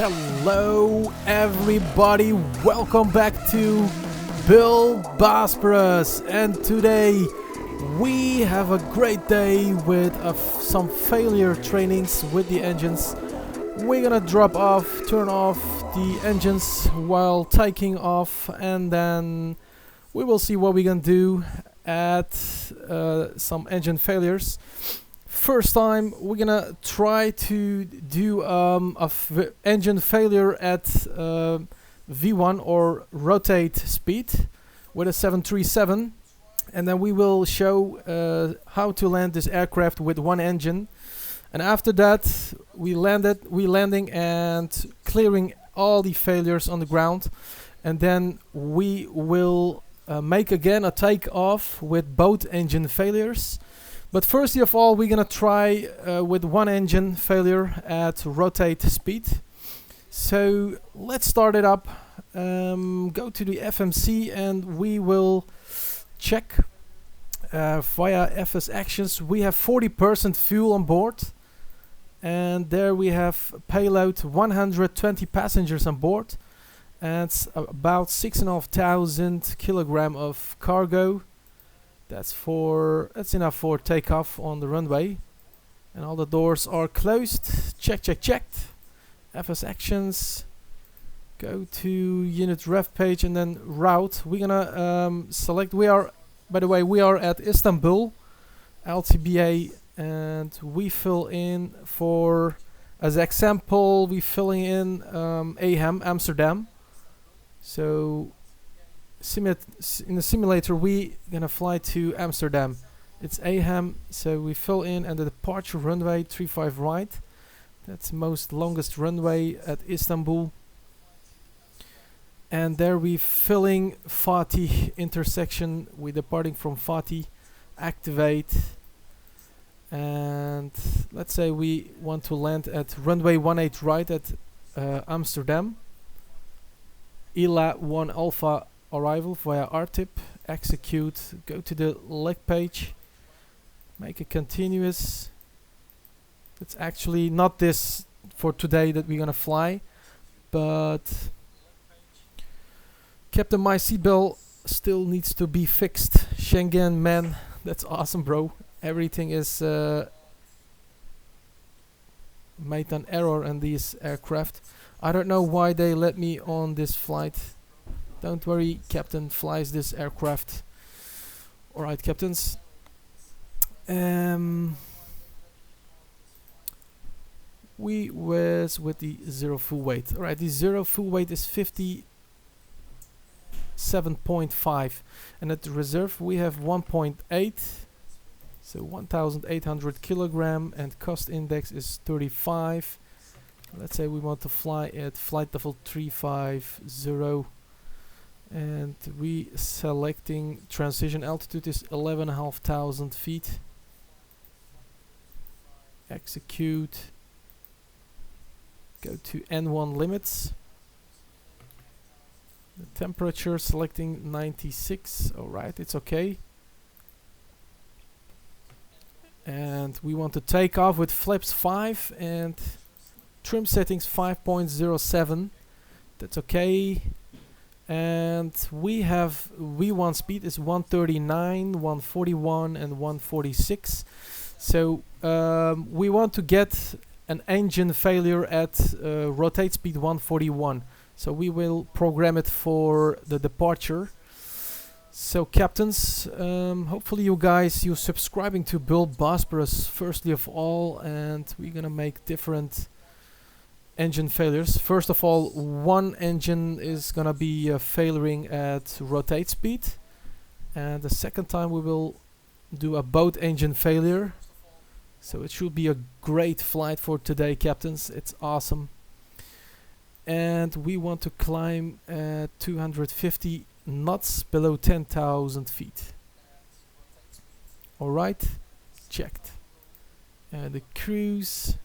Hello everybody, welcome back to BullBosphorus, and today we have a great day with some failure trainings with the engines. We're gonna turn off the engines while taking off, and then we will see what we can do at some engine failures. First time we're gonna try to do engine failure at V1 or rotate speed with a 737, and then we will show how to land this aircraft with one engine. And after that we landing and clearing all the failures on the ground, and then we will make again a takeoff with both engine failures. But first of all, we're gonna try with one engine failure at rotate speed. So let's start it up. Go to the FMC and we will check via FS Actions. We have 40% fuel on board, and there we have payload 120 passengers on board, and it's about 6,500 kilogram of cargo. That's enough for takeoff on the runway, and all the doors are closed. Checked. FS Actions. Go to unit rev page and then route. We're gonna select. By the way, we are at Istanbul, LTBA, and we fill in for, as example, we filling in AHAM Amsterdam. So in the simulator we gonna fly to Amsterdam. It's AHAM, so we fill in, and the departure runway 35 right. That's most longest runway at Istanbul. And there we filling Fatih intersection. We're departing from Fatih. Activate. And let's say we want to land at runway 18 right at Amsterdam. ILA 1 Alpha arrival via RTIP. Execute. Go to the leg page. Make it continuous. It's actually not this for today that we're gonna fly, but Captain, my seatbelt still needs to be fixed. Schengen, man, that's awesome, bro. Everything is made an error in these aircraft. I don't know why they let me on this flight. Don't worry, Captain flies this aircraft. Alright, captains. We was with the 0 full weight. Alright, the 0 full weight is 57.5. And at the reserve we have 1.8. So 1,800 kilogram, and cost index is 35. Let's say we want to fly at flight level 350, and we selecting transition altitude is 11,500 feet. Execute. Go to N1 limits. The temperature selecting 96. Alright, it's okay. And we want to take off with flaps 5 and trim settings 5.07. That's okay. And we have V1 speed is 139, 141 and 146. So we want to get an engine failure at rotate speed 141. So we will program it for the departure. So captains, hopefully you guys, you're subscribing to BullBosphorus firstly of all, and we're gonna make different engine failures. First of all, one engine is gonna be failing at rotate speed, and the second time we will do a boat engine failure. So it should be a great flight for today, captains. It's awesome. And we want to climb at 250 knots below 10,000 feet. Alright, checked. And the cruise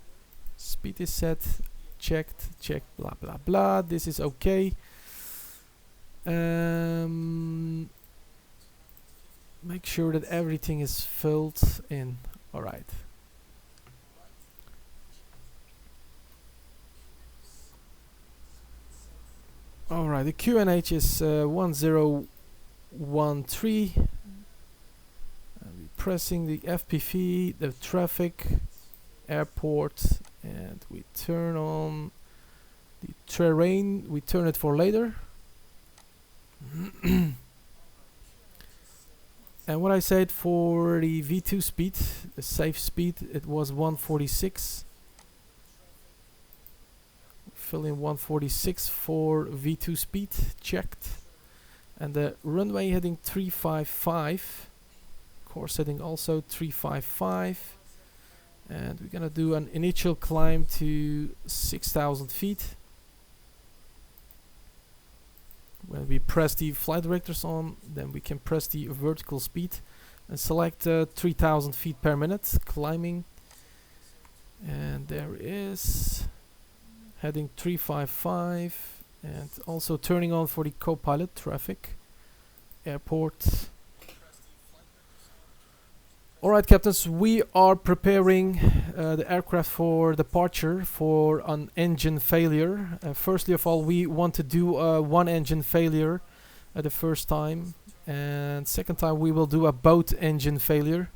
speed is set, checked, blah blah blah. This is okay. Make sure that everything is filled in. Alright. Alright, the QNH is 1013. We're pressing the FPV, the traffic, airport, and we turn on the terrain. We turn it for later. And what I said for the V2 speed, the safe speed, it was 146. Fill in 146 for V2 speed, checked. And the runway heading 355. Course setting also 355. And we're gonna do an initial climb to 6,000 feet. When we press the flight directors on, then we can press the vertical speed and select 3,000 feet per minute climbing. And there is heading 355, and also turning on for the co-pilot traffic, airport. Alright captains, we are preparing the aircraft for departure for an engine failure. Firstly of all, we want to do one engine failure at the first time, and second time we will do a boat engine failure.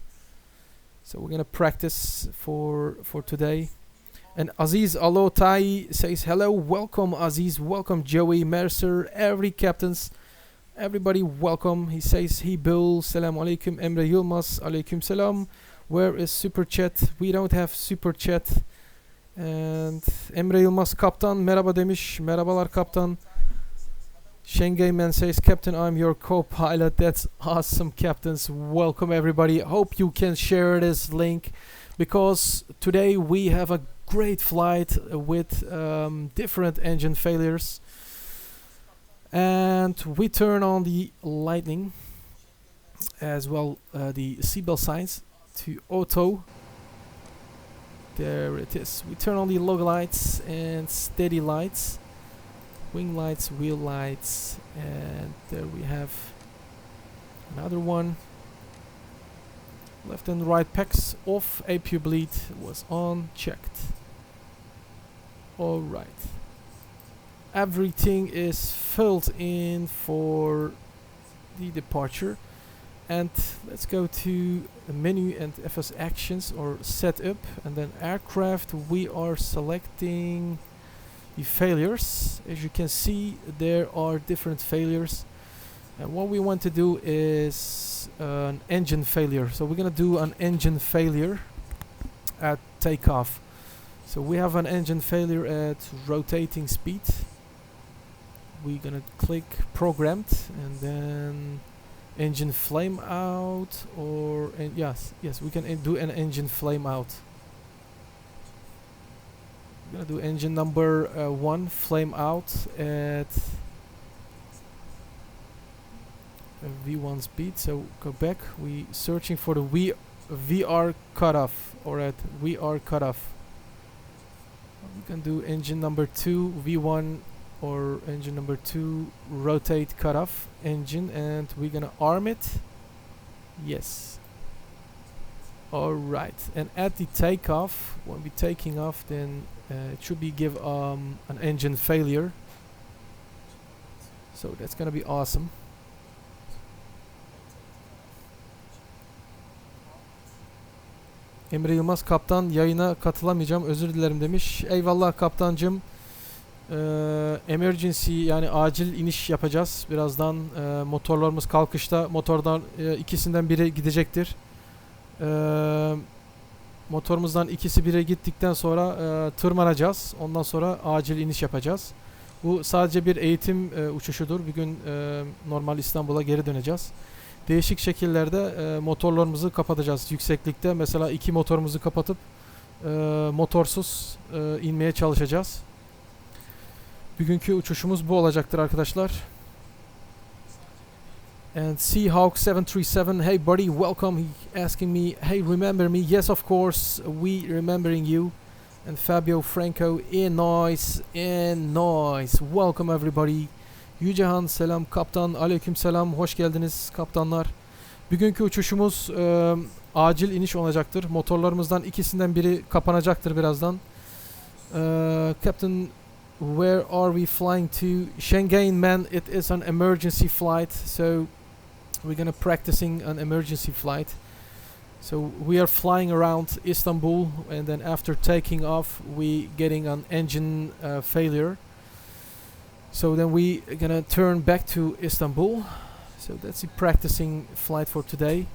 So we're gonna practice for today. And Aziz Alotai says hello, welcome Aziz, welcome Joey, Mercer, every captains, everybody welcome. He says he Bill, salam alaikum, Emre Yilmaz, alaikum salam. Where is super chat? We don't have super chat. And Emre Yilmaz kaptan, merhaba demiş, merhabalar kaptan. Shengay Man says, Captain, I'm your co-pilot. That's awesome, captains. Welcome everybody. Hope you can share this link, because today we have a great flight with different engine failures. And we turn on the lightning as well, the seatbelt signs to auto. There it is. We turn on the logo lights and steady lights, wing lights, wheel lights, and there we have another one. Left and right packs off, APU bleed was on, checked. Alright. Everything is filled in for the departure. And let's go to the menu and FS actions or setup, and then aircraft. We are selecting the failures. As you can see, there are different failures, and what we want to do is an engine failure. So we're gonna do an engine failure at takeoff. So we have an engine failure at rotating speed. We're gonna click programmed and then engine flame out, or yes, we can do an engine flame out. We're gonna do engine number 1 flame out at V1 speed. So go back, we searching for the VR cutoff, or at VR cutoff. We can do engine number 2 V1 or engine number 2 rotate cutoff engine, and we're gonna arm it. Yes. Alright, and at the takeoff, when we're taking off, then it should be give an engine failure. So that's gonna be awesome. Emre Yılmaz, kaptan yayına katılamayacağım, özür dilerim demiş. Eyvallah kaptancım. Emergency, yani acil iniş yapacağız. Birazdan motorlarımız kalkışta. Motordan ikisinden biri gidecektir. Motorumuzdan ikisi biri gittikten sonra tırmanacağız. Ondan sonra acil iniş yapacağız. Bu sadece bir eğitim uçuşudur. Bir gün normal İstanbul'a geri döneceğiz. Değişik şekillerde motorlarımızı kapatacağız yükseklikte. Mesela 2 motorumuzu kapatıp motorsuz inmeye çalışacağız. Bugünkü uçuşumuz bu olacaktır arkadaşlar. And Seahawk 737, hey buddy, welcome. He asking me, hey, remember me? Yes, of course, we remembering you. And Fabio Franco, noise, welcome everybody. Yücehan selam kaptan, aleyküm selam, hoş geldiniz kaptanlar. Bugünkü uçuşumuz acil iniş olacaktır. Motorlarımızdan ikisinden biri kapanacaktır birazdan. Captain, where are we flying to? Schengen, man, it is an emergency flight, so we're gonna practicing an emergency flight. So we are flying around Istanbul, and then after taking off we getting an engine failure. So then we gonna turn back to Istanbul. So that's the practicing flight for today.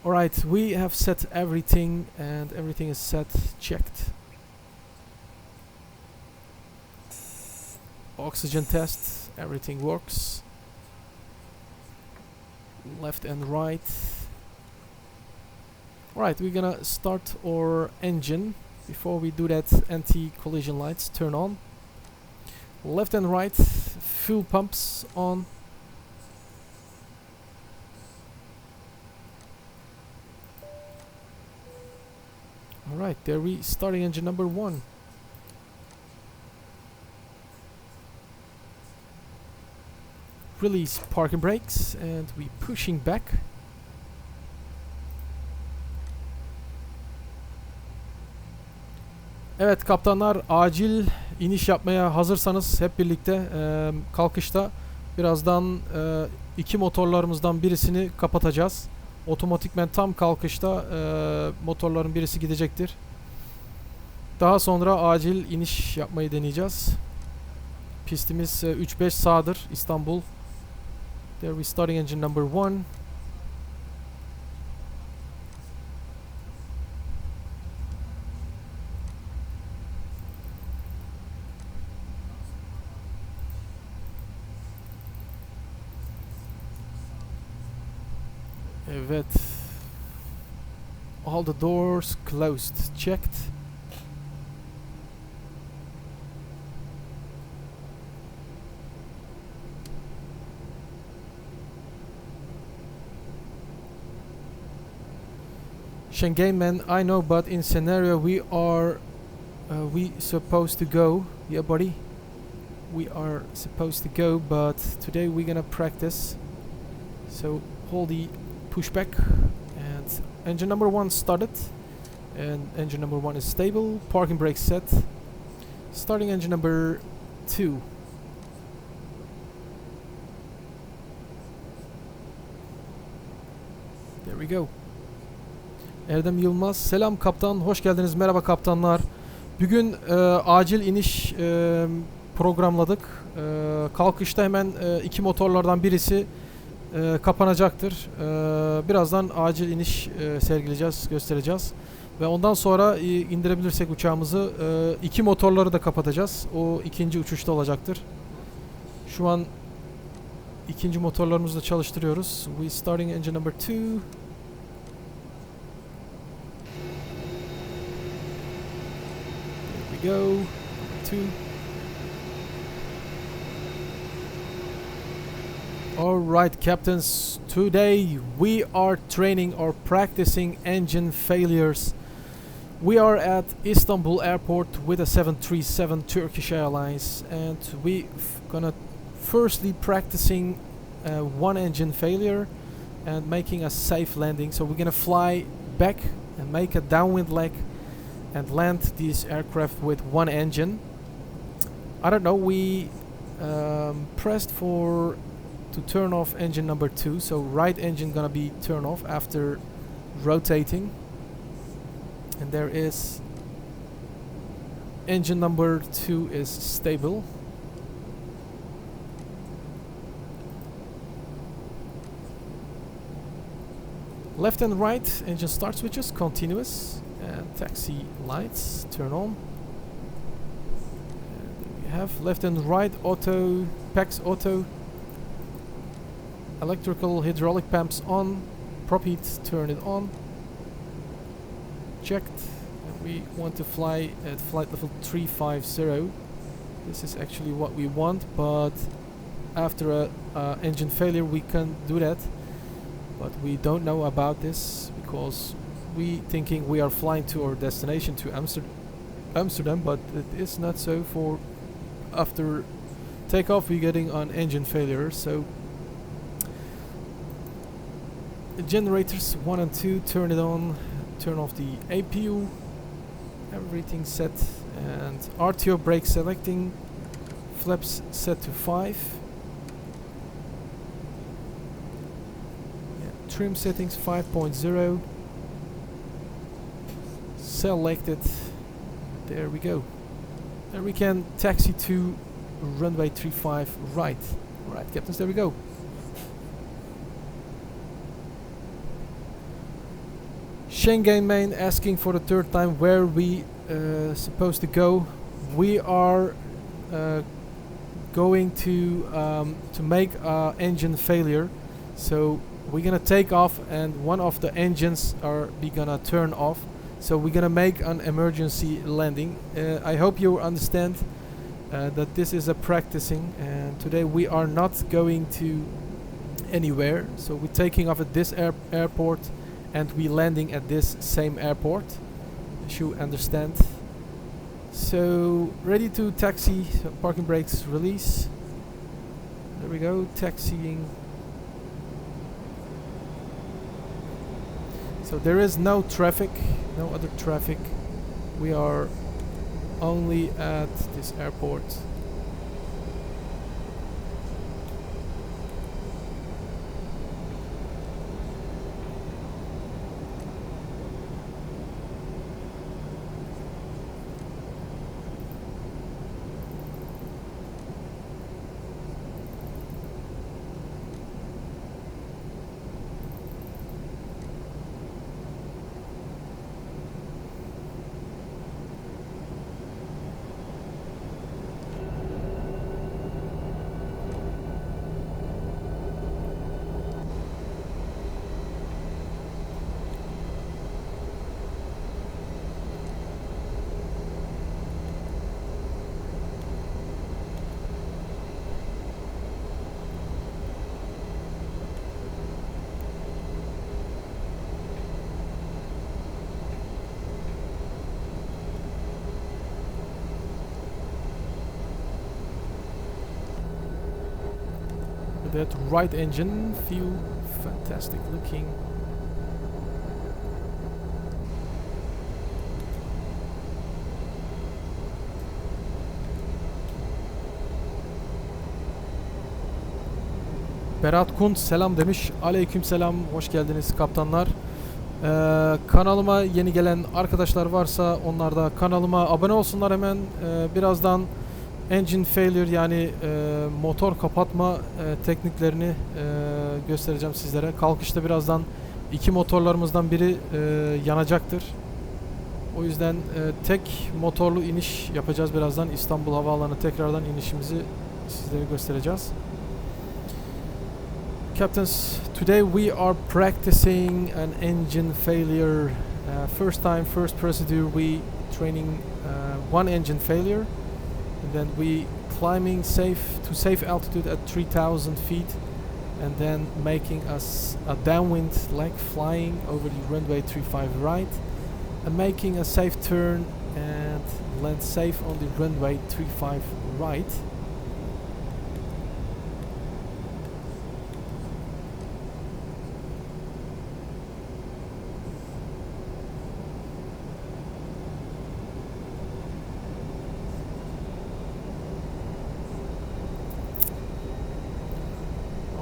Alright, we have set everything, and everything is set, checked. Oxygen test, everything works. Left and right. Alright, we're gonna start our engine. Before we do that, anti-collision lights turn on. Left and right, fuel pumps on. Alright, there we starting engine number 1. Release parking brakes, and we pushing back. Evet kaptanlar, acil iniş yapmaya hazırsanız hep birlikte kalkışta birazdan 2 motorlarımızdan birisini kapatacağız. Otomatikmen tam kalkışta motorların birisi gidecektir. Daha sonra acil iniş yapmayı deneyeceğiz. Pistimiz 3-5 sağdır, İstanbul. There we starting engine number 1. Evet. All the doors closed. Checked. Man, I know, but in scenario we are we supposed to go. Yeah, buddy. We are supposed to go, but today we're gonna practice. So hold the pushback, and engine number 1 started, and engine number 1 is stable. Parking brake set. Starting engine number 2. There we go. Erdem Yılmaz, selam kaptan, hoş geldiniz, merhaba kaptanlar. Bugün acil iniş programladık. Kalkışta hemen iki motorlardan birisi kapanacaktır. Birazdan acil iniş sergileyeceğiz, göstereceğiz. Ve ondan sonra indirebilirsek uçağımızı iki motorları da kapatacağız. O ikinci uçuşta olacaktır. Şu an ikinci motorlarımızı da çalıştırıyoruz. We starting engine number 2. Go 2. Alright captains, today we are training or practicing engine failures. We are at Istanbul airport with a 737 Turkish Airlines, and we gonna firstly practicing one engine failure and making a safe landing. So we're gonna fly back and make a downwind leg and land this aircraft with one engine. I don't know, we pressed to turn off engine number 2, so right engine gonna be turned off after rotating, and there is engine number 2 is stable. Left and right engine start switches continuous, and taxi lights turn on. And then we have left and right auto, PAX auto, electrical hydraulic pumps on, prop heat turn it on, checked, and we want to fly at flight level 350. This is actually what we want, but after a engine failure we can do that, but we don't know about this because we thinking we are flying to our destination to Amsterdam, but it is not so. For after takeoff we're getting an engine failure. So generators 1 and 2 turn it on, turn off the APU, everything set, and RTO brake selecting, flaps set to 5. Trim settings 5.0 selected. There we go, and we can taxi to runway 35 right. Alright captains, there we go. Schengen main asking for the third time where we supposed to go. We are going to make a engine failure, so we're gonna take off and one of the engines are gonna turn off, so we're gonna make an emergency landing. I hope you understand that this is a practicing, and today we are not going to anywhere, so we're taking off at this airport and we landing at this same airport. You should understand. So ready to taxi, so parking brakes release. There we go, taxiing. So there is no traffic, no other traffic. We are only at this airport. That right engine feel fantastic looking. Berat Kunt selam demiş. Aleyküm selam. Hoş geldiniz kaptanlar. Kanalıma yeni gelen arkadaşlar varsa onlar da kanalıma abone olsunlar hemen. Birazdan engine failure yani motor kapatma tekniklerini göstereceğim sizlere. Kalkışta birazdan iki motorlarımızdan biri yanacaktır. O yüzden tek motorlu iniş yapacağız birazdan. İstanbul Havaalanı tekrardan inişimizi sizlere göstereceğiz. Captains, today we are practicing an engine failure. First time, first procedure, we training one engine failure, and then we climbing to safe altitude at 3,000 feet, and then making us a downwind leg flying over the runway 35 right, and making a safe turn and land safe on the runway 35 right.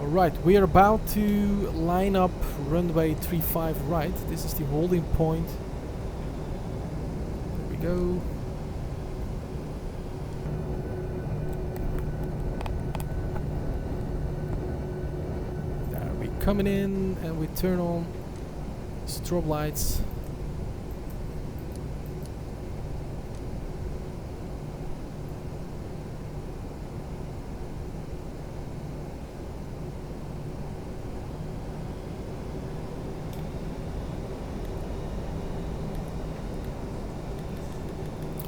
Right, we are about to line up runway 35 right. This is the holding point. There we go. There we coming in and we turn on strobe lights.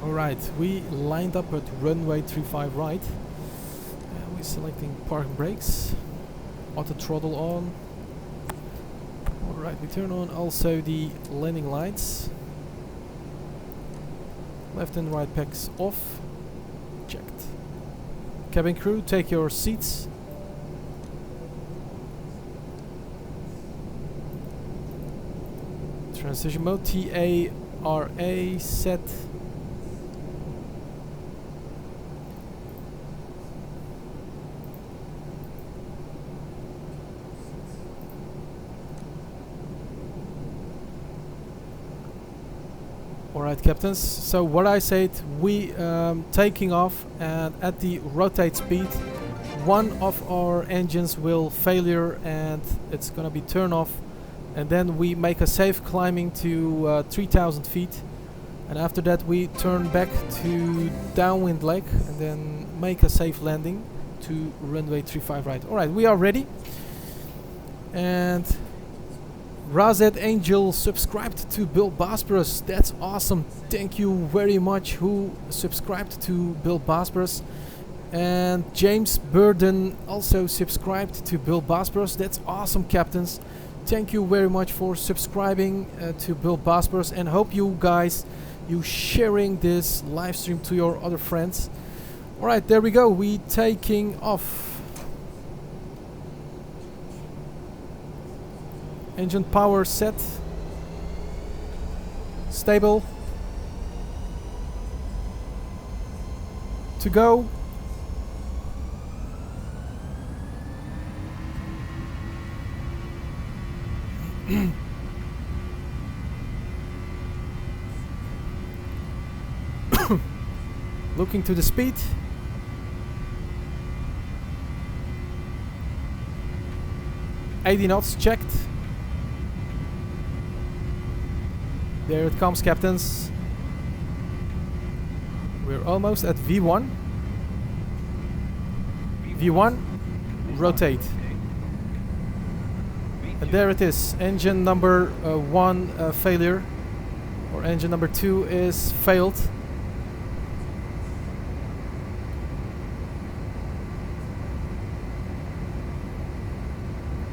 Alright, we lined up at runway 35 right. And we're selecting park brakes. Auto throttle on. Alright, we turn on also the landing lights. Left and right packs off. Checked. Cabin crew, take your seats. Transition mode, TARA set. Alright, captains, so what I said, we taking off, and at the rotate speed one of our engines will failure and it's gonna be turn off, and then we make a safe climbing to 3,000 feet, and after that we turn back to downwind leg and then make a safe landing to runway 35 right. Alright, we are ready. And RAAS Angel subscribed to BullBosphorus. That's awesome. Thank you very much who subscribed to BullBosphorus. And James Burden also subscribed to BullBosphorus. That's awesome, captains. Thank you very much for subscribing to BullBosphorus, and hope you guys sharing this live stream to your other friends. Alright, there we go. We taking off. Engine power set. Stable. To go. Looking to the speed. knots checked. There it comes, captains. We're almost at V1. V1, rotate. And there it is, engine number 1 failure, or engine number 2 is failed.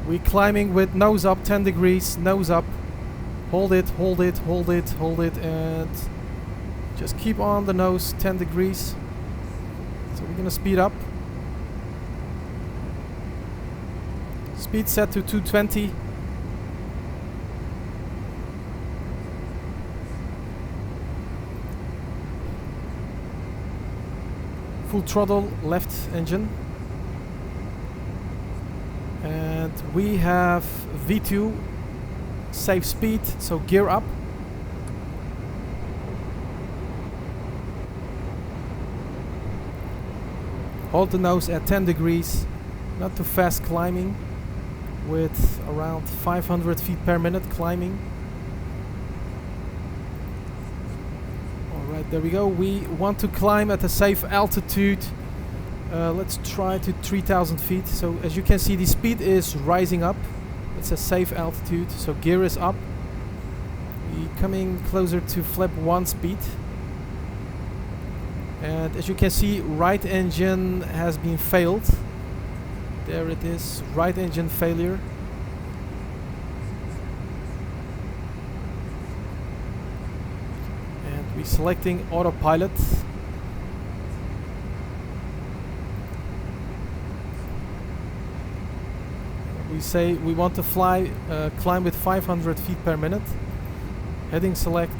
We're climbing with nose up, 10 degrees, nose up. Hold it, hold it, hold it, hold it, and just keep on the nose, 10 degrees. So we're gonna speed up. Speed set to 220. Full throttle left engine. And we have V2 safe speed, so gear up. Hold the nose at 10 degrees, not too fast climbing, with around 500 feet per minute climbing. Alright, there we go. We want to climb at a safe altitude. Let's try to 3,000 feet. So as you can see, the speed is rising up. It's a safe altitude, so gear is up. We're coming closer to flap 1 speed. And as you can see, right engine has been failed. There it is, right engine failure. And we're selecting autopilot. We say we want to fly, climb with 500 feet per minute. Heading select.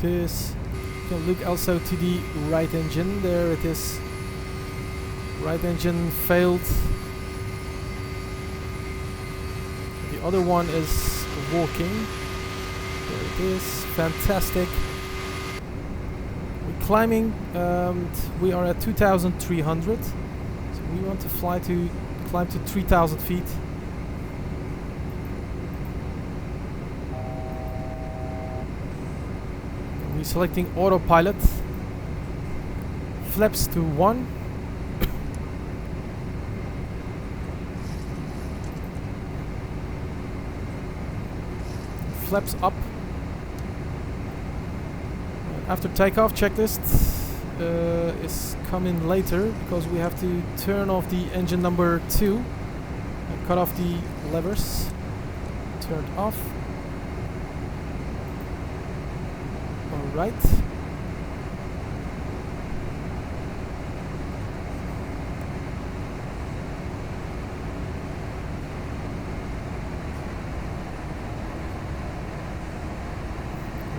There it is. You can look also to the right engine. There it is. Right engine failed. The other one is working. There it is. Fantastic. We're climbing. We are at 2,300. So we want to climb to 3,000 feet. Selecting autopilot, flaps to 1, flaps up. After takeoff, checklist is coming later because we have to turn off the engine number 2 and cut off the levers. Turned off. Right.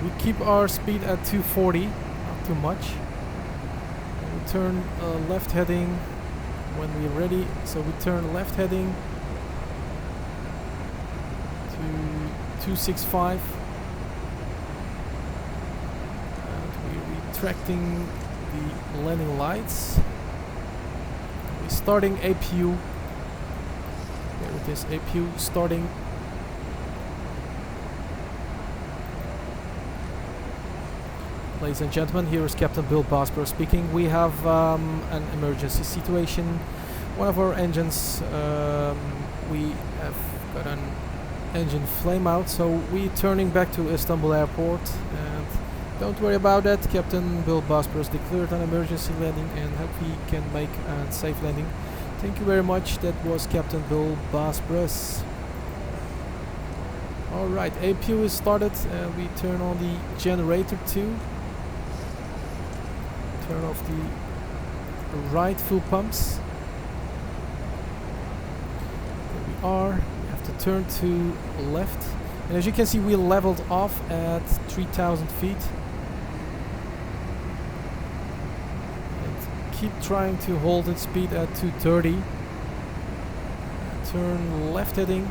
We keep our speed at 240, not too much. And we turn left heading when we're ready. So we turn left heading to 265. Tracting the landing lights. We're starting APU. There it is, APU starting. Ladies and gentlemen, here is Captain BullBosphorus speaking. We have an emergency situation. One of our engines, we have got an engine flame out, so we're turning back to Istanbul Airport. And don't worry about that. Captain BullBosphorus declared an emergency landing and hope he can make a safe landing. Thank you very much. That was Captain BullBosphorus. Alright, APU is started and we turn on the generator 2. Turn off the right fuel pumps. There we are. We have to turn to left. And as you can see, we leveled off at 3,000 feet. Keep trying to hold its speed at 230. Turn left heading.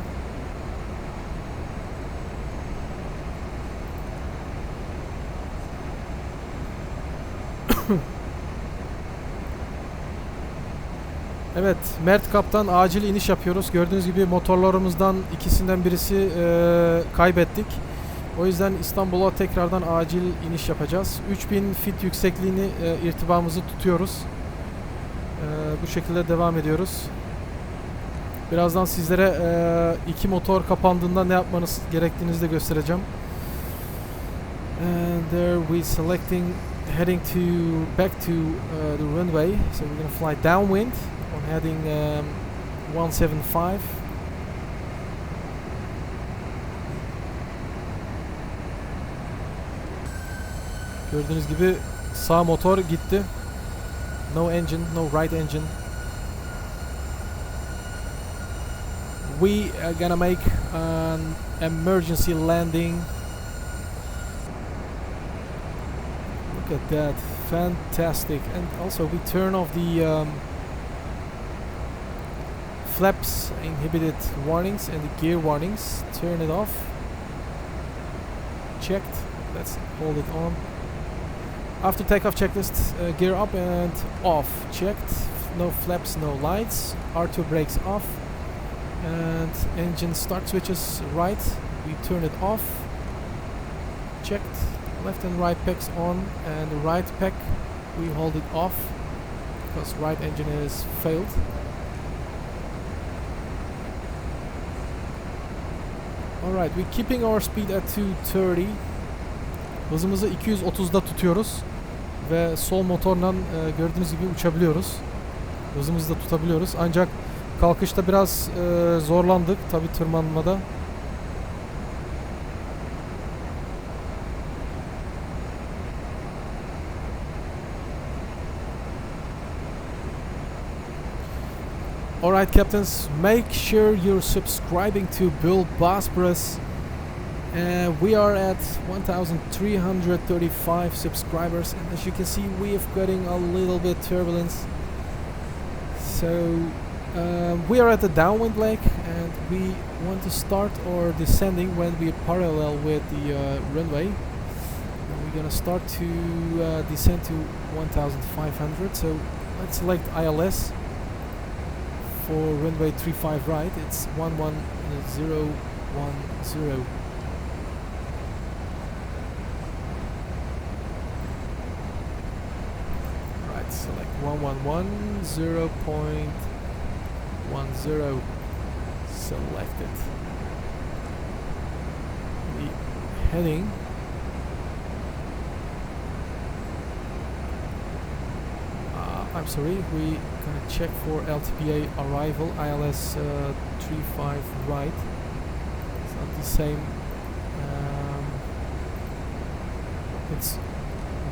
Evet, Mert Kaptan acil iniş yapıyoruz. Gördüğünüz gibi motorlarımızdan ikisinden birisi kaybettik. O yüzden İstanbul'a tekrardan acil iniş yapacağız. 3000 fit yüksekliğini irtibamızı tutuyoruz. Bu şekilde devam ediyoruz. Birazdan sizlere iki motor kapandığında ne yapmanız gerektiğini de göstereceğim. And there we selecting heading back to the runway, so we're gonna fly downwind on heading 175. Gördüğünüz gibi sağ motor gitti. No engine, no right engine. We are gonna make an emergency landing. Look at that, fantastic. And also we turn off the flaps inhibited warnings and the gear warnings. Turn it off. Checked. Let's hold it on. After takeoff checklist, gear up and off. Checked. No flaps, no lights. R2 brakes off. And engine start switches right. We turn it off. Checked. Left and right packs on, and the right pack we hold it off because right engine is failed. Alright, we're keeping our speed at 230. Hızımızı 230'da tutuyoruz ve sol motorla gördüğünüz gibi uçabiliyoruz. Hızımızı da tutabiliyoruz. Ancak kalkışta biraz zorlandık tabi tırmanmada. Alright captains, make sure you're subscribing to BullBosphorus. We are at 1,335 subscribers, and as you can see we are getting a little bit turbulence. So we are at the downwind leg and we want to start our descending when we are parallel with the runway. And we're gonna start to descend to 1,500, so let's select ILS. For runway 35 right, it's 11010. Right, select 110.10. Selected. The heading. I'm sorry, we gonna check for LTPA arrival, ILS 35 right. It's not the same. It's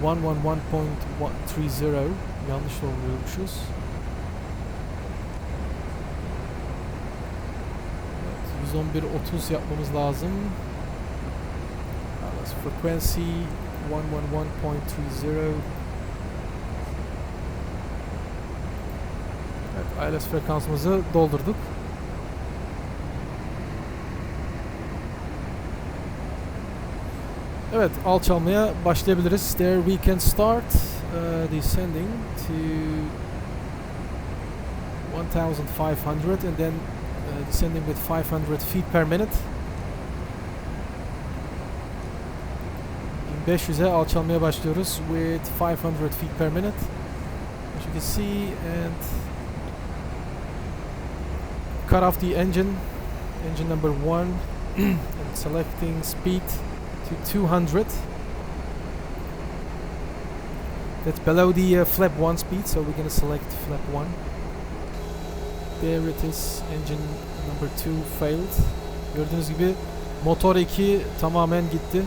111.30. Yanlış oluyormuşuz. Evet, 111.30 yapmamız lazım. ILS frequency 111.30. Evet, ILS frekansımızı doldurduk. Evet, alçalmaya başlayabiliriz. There we can start descending to 1,500 and then descending with 500 feet per minute. 1500'e alçalmaya başlıyoruz with 500 feet per minute. As you can see, and cut off the engine number 1 and selecting speed to 200. That's below the flap 1 speed, so we're gonna select flap 1. There it is, engine number 2 failed. Gördüğünüz gibi motor 2 tamamen gitti.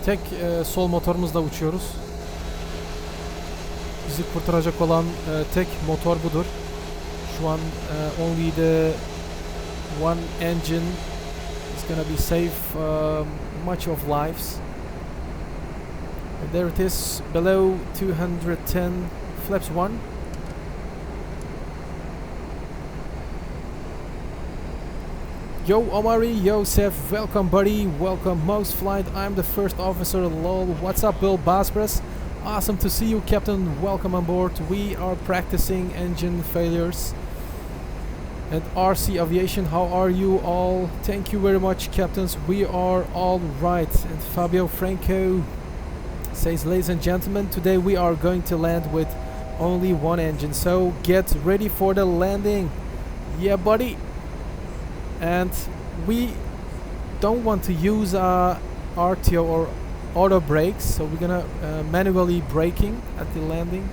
Tek sol motorumuzla uçuyoruz. Bizi kurtaracak olan tek motor budur. Şu an only the one engine is gonna be save much of lives. And there it is, below 210, flaps 1. Yo Omari, yo Seth, welcome buddy, welcome Most Flight, I'm the first officer, lol, what's up BullBosphorus? Awesome to see you Captain, welcome on board. We are practicing engine failures. And RC Aviation, how are you all? Thank you very much captains, we are all right. And Fabio Franco says, ladies and gentlemen, today we are going to land with only one engine, so get ready for the landing. Yeah buddy. And we don't want to use RTO or auto brakes, so we're gonna manually braking at the landing.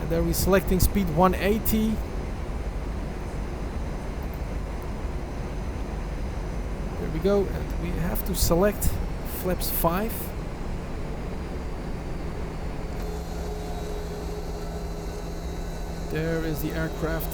And there we're selecting speed 180. There we go, and we have to select flaps 5. There is the aircraft.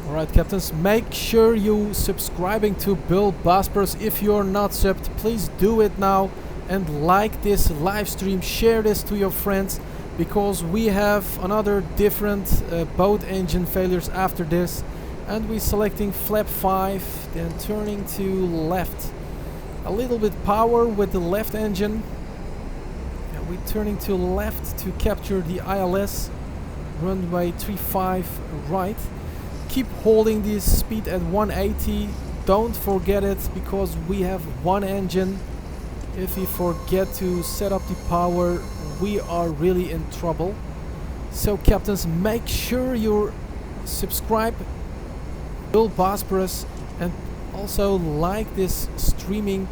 Alright, captains, make sure you subscribing to BullBosphorus. If you're not subbed, please do it now and like this live stream, share this to your friends, because we have another different boat engine failures after this. And we're selecting flap 5, then turning to left. A little bit power with the left engine. And we're turning to left to capture the ILS. Runway 35 right. Keep holding this speed at 180. Don't forget it, because we have one engine. If we forget to set up the power, we are really in trouble. So captains, make sure you subscribe BullBosphorus and also like this streaming.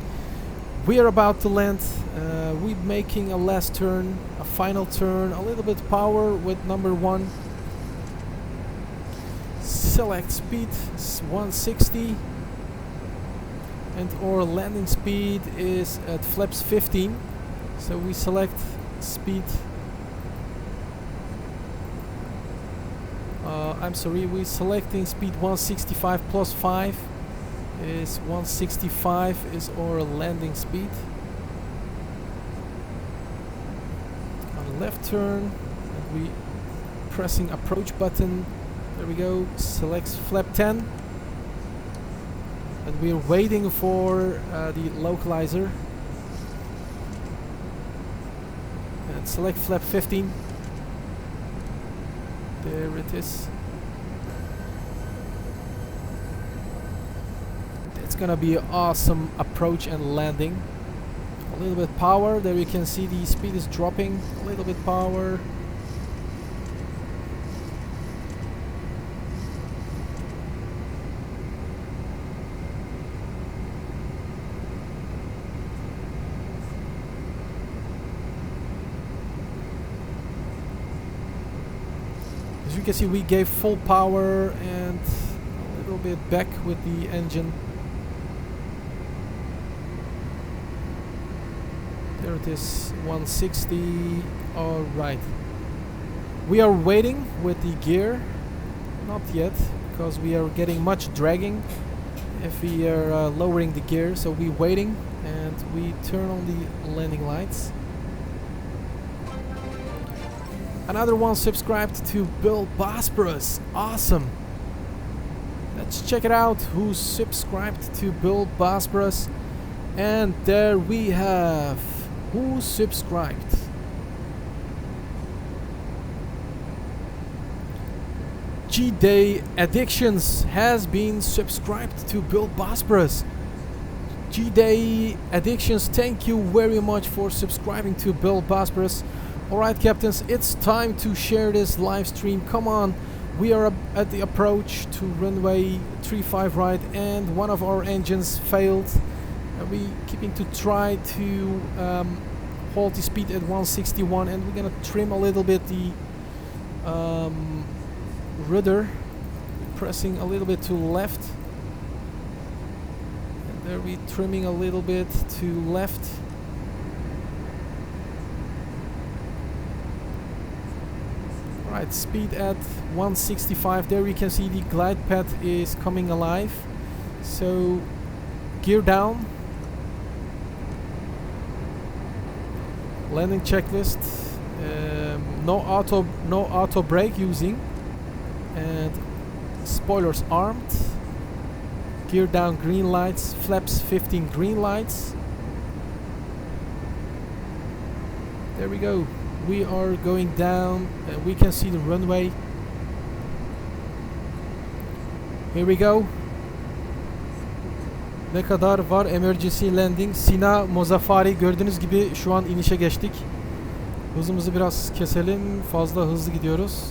We are about to land. We're making a last turn, a final turn, a little bit power with number 1. Select speed 160, and our landing speed is at flaps 15, so we select speed I'm sorry, we're selecting speed 165 plus 5 is 165 is our landing speed. On the left turn, and we pressing approach button. There we go, select flap 10, and we're waiting for the localizer, and select flap 15. There it is. It's gonna be an awesome approach and landing. A little bit power, there you can see the speed is dropping, a little bit power. As you can see, we gave full power and a little bit back with the engine. There it is, 160. Alright. We are waiting with the gear. Not yet, because we are getting much dragging if we are lowering the gear. So we're waiting, and we turn on the landing lights. Another one subscribed to BullBosphorus. Awesome. Let's check it out who subscribed to BullBosphorus. And there we have who subscribed. G-Day Addictions has been subscribed to BullBosphorus. G-Day Addictions, thank you very much for subscribing to BullBosphorus. Alright captains, it's time to share this live stream. Come on, we are at the approach to runway 35 right, and one of our engines failed. We keeping to try to hold the speed at 161, and we're gonna trim a little bit the rudder, pressing a little bit to left, and there we trimming a little bit to left. Right, speed at 165. There we can see the glide path is coming alive. So gear down. Landing checklist. No auto brake using. And spoilers armed. Gear down, green lights. Flaps 15, green lights. There we go. We are going down, and we can see the runway. Here we go. Ne kadar var emergency landing. Sina Mozaffari, gördüğünüz gibi şu an inişe geçtik. Hızımızı biraz keselim. Fazla hızlı gidiyoruz.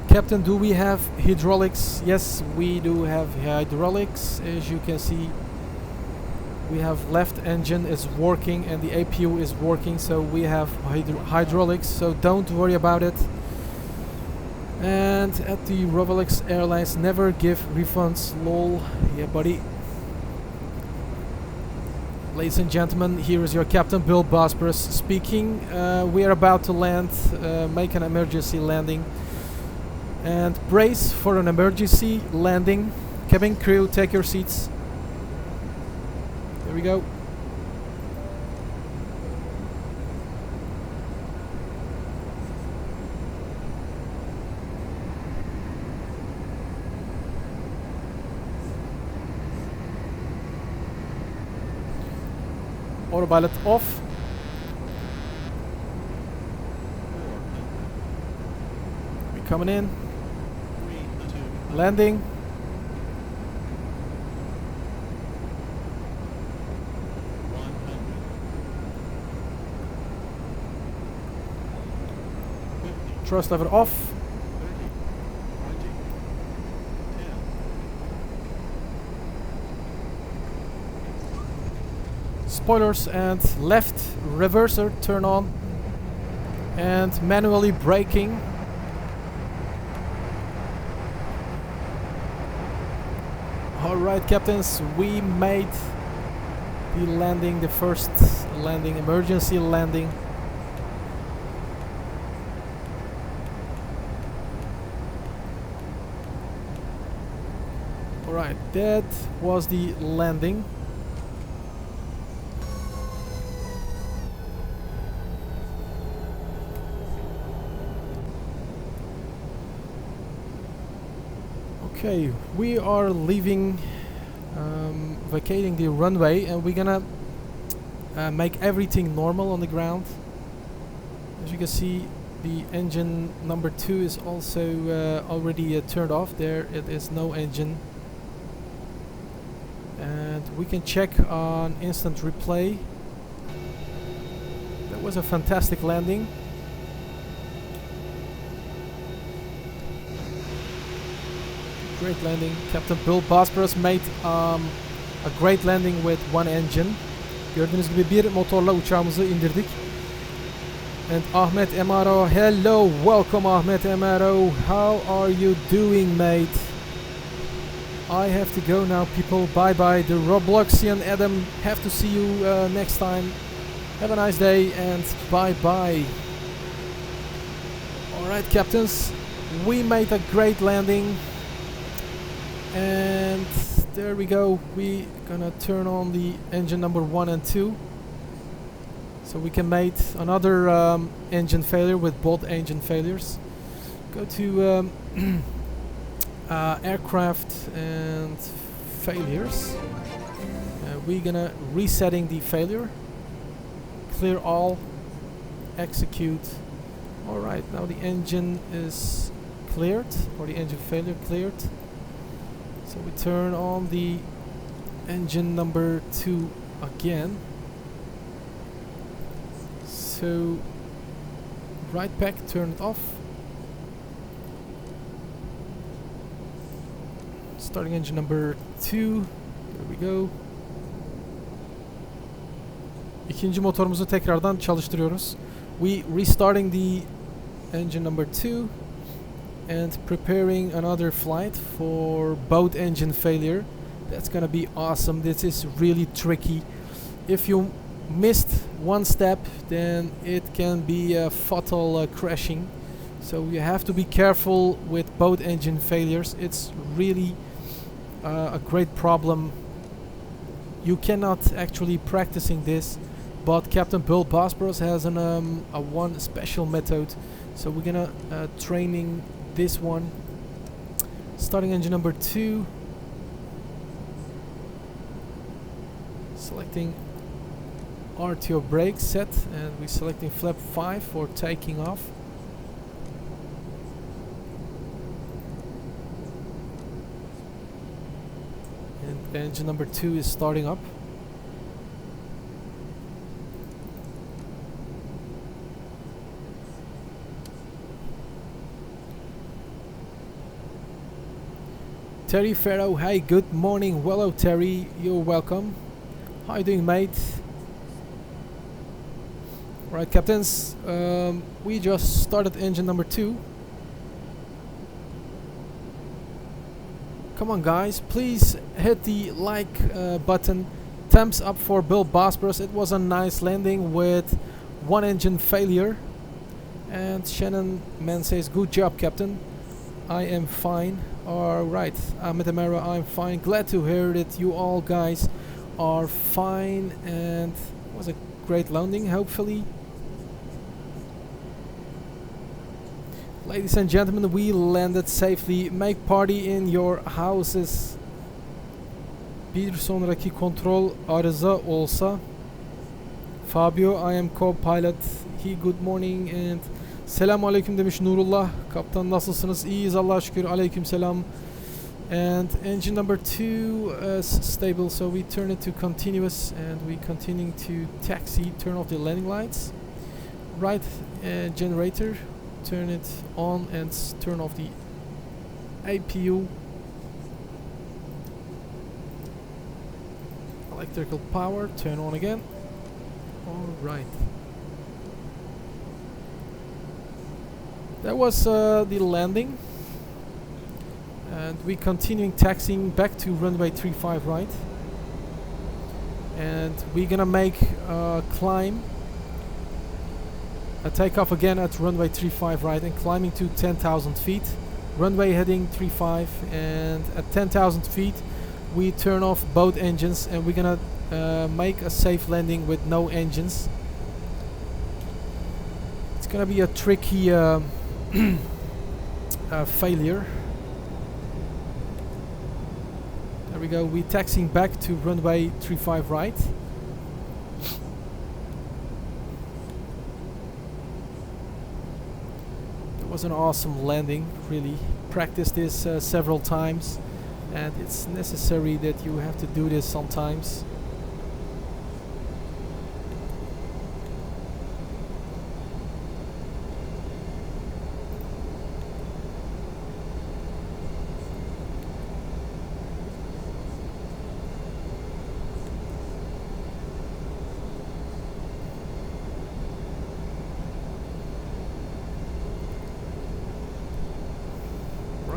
Captain, do we have hydraulics? Yes, we do have hydraulics. As you can see, we have left engine is working and the APU is working, so we have hydraulics, so don't worry about it. And at the Rovelix Airlines, never give refunds, lol. Yeah, buddy. Ladies and gentlemen, here is your Captain BullBosphorus speaking. We are about to land, make an emergency landing. And brace for an emergency landing. Cabin crew, take your seats. There we go. Autopilot off. We're coming in. Landing. Thrust lever off. Spoilers and left reverser turn on. And manually braking. Alright, captains, we made the landing, the first landing, emergency landing. Alright, that was the landing. Okay, we are leaving, vacating the runway, and we're gonna make everything normal on the ground. As you can see, the engine number 2 is also already turned off. There it is, no engine. And we can check on instant replay. That was a fantastic landing. Great landing. Captain BullBosphorus made a great landing with one engine. Gördüğünüz gibi bir motorla uçağımızı indirdik. And Ahmet Emaro, hello, welcome Ahmet Emaro. How are you doing, mate? I have to go now, people. Bye bye. The Robloxian Adam, have to see you next time. Have a nice day and bye bye. Alright, captains, we made a great landing. And there we go. We gonna turn on the engine number 1 and 2, so we can make another engine failure with both engine failures. Go to aircraft and failures. We're gonna resetting the failure. Clear all. Execute. Alright, now the engine is cleared, or the engine failure cleared. So we turn on the engine number 2 again. So right pack turned off. Starting engine number 2. There we go. İkinci motorumuzu tekrardan çalıştırıyoruz. We restarting the engine number 2. And preparing another flight for both engine failure. That's gonna be awesome. This is really tricky. If you missed one step, then it can be a fatal crashing. So you have to be careful with both engine failures. It's really a great problem. You cannot actually practicing this, but Captain BullBosphorus has a one special method. So we're gonna training this one. Starting engine number 2. Selecting RTO brake set, and we're selecting flap 5 for taking off. And engine number 2 is starting up. Terry Farrow, hey, good morning. Hello, Terry. You're welcome. How you doing, mate? Right, captains. We just started engine number 2. Come on, guys. Please hit the like button. Thumbs up for BullBosphorus. It was a nice landing with one engine failure. And Shannon Man says, good job, Captain. I am fine. Alright, Ahmed Amara, I'm fine. Glad to hear that you all guys are fine. And it was a great landing, hopefully. Ladies and gentlemen, we landed safely. Make party in your houses. Bir sonraki kontrol arıza olsa. Fabio, I am co-pilot. He good morning and selamun aleyküm demiş Nurullah. Kaptan nasılsınız? İyiyiz Allah'a şükür. Aleyküm selam. And engine number 2 is stable, so we turn it to continuous and we continuing to taxi. Turn off the landing lights. Right generator. Turn it on and turn off the APU. Electrical power, turn on again. Alright. That was the landing. And we continuing taxiing back to runway 35 right. And we're gonna make a climb. A takeoff again at runway 35 right and climbing to 10,000 feet. Runway heading 35 and at 10,000 feet we turn off both engines and we're gonna make a safe landing with no engines. It's gonna be a tricky failure. There we go, we're taxiing back to runway 35 right. It was an awesome landing, really. Practiced this several times. And it's necessary that you have to do this sometimes.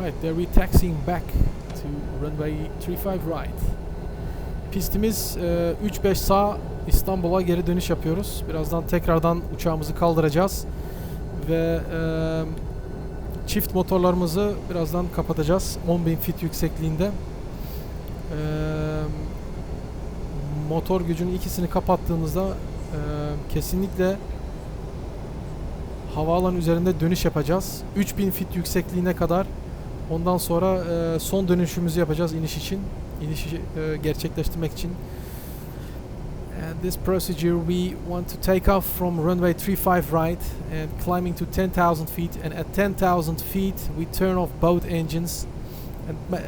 Right, there we're taxiing back to runway 35 right. Pistimiz 3-5 sağ, İstanbul'a geri dönüş yapıyoruz. Birazdan tekrardan uçağımızı kaldıracağız ve çift motorlarımızı birazdan kapatacağız 10.000 feet yüksekliğinde. Motor gücünün ikisini kapattığımızda kesinlikle havaalanı üzerinde dönüş yapacağız 3000 feet yüksekliğine kadar. Ondan sonra son dönüşümüzü yapacağız iniş için. İnişi gerçekleştirmek için. And this procedure we want to take off from runway 35 right and climbing to 10,000 feet, and at 10,000 feet we turn off both engines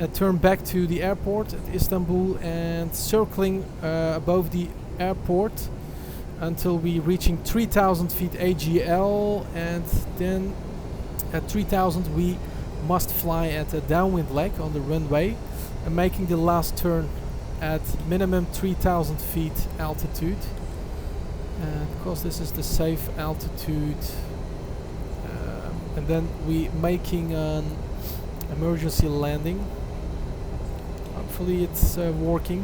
and turn back to the airport at Istanbul and circling above the airport until we reaching 3,000 feet AGL, and then at 3,000 we must fly at a downwind leg on the runway and making the last turn at minimum 3,000 feet altitude. And because this is the safe altitude, and then we making an emergency landing. Hopefully it's working.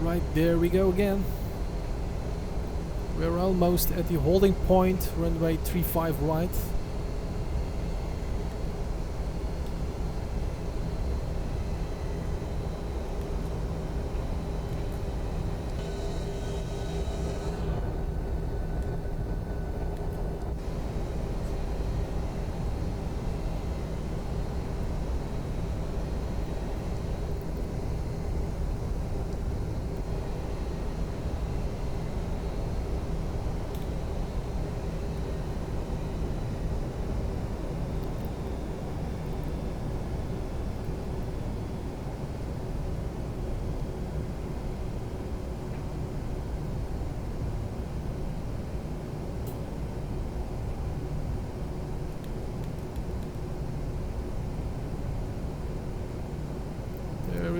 Right, there we go again. We're almost at the holding point, runway 35 right.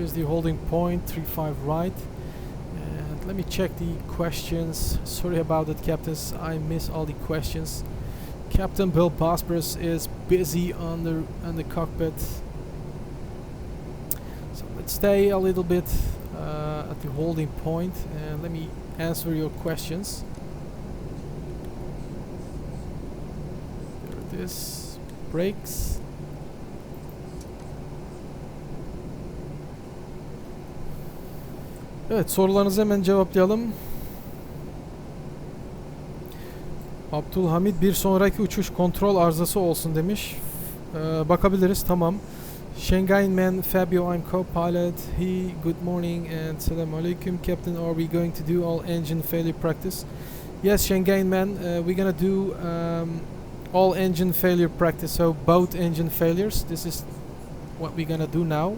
is the holding point? 35 right. And let me check the questions. Sorry about that, captains. I miss all the questions. Captain BullBosphorus is busy on the cockpit. So let's stay a little bit at the holding point and let me answer your questions. There it is. Brakes. Evet, sorularınızı hemen cevaplayalım. Abdülhamid bir sonraki uçuş kontrol arızası olsun demiş. Bakabiliriz, tamam. Shanghai Man Fabio, I'm co-pilot. Good morning and Assalamu alaikum, Captain. Are we going to do all engine failure practice? Yes, Shanghai Man, we're gonna do all engine failure practice. So both engine failures. This is what we're gonna do now.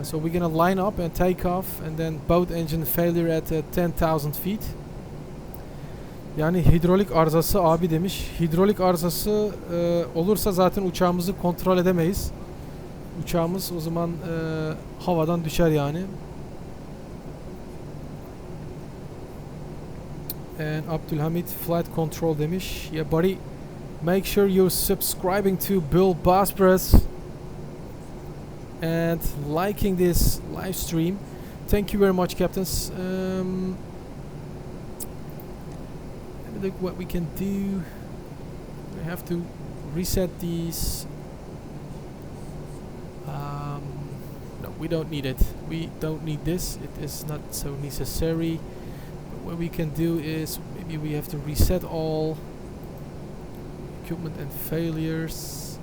So we're gonna line up and take off, and then both engine failure at 10,000 feet. Yani hidrolik arızası abi demiş. Hidrolik arızası olursa zaten uçağımızı kontrol edemeyiz. Uçağımız o zaman havadan düşer yani. And Abdülhamid flight control demiş. Yeah buddy, make sure you're subscribing to BullBosphorus and liking this live stream. Thank you very much, captains. Look what we can do. We have to reset these. No, we don't need it. We don't need this. It is not so necessary. But what we can do is maybe we have to reset all equipment and failures.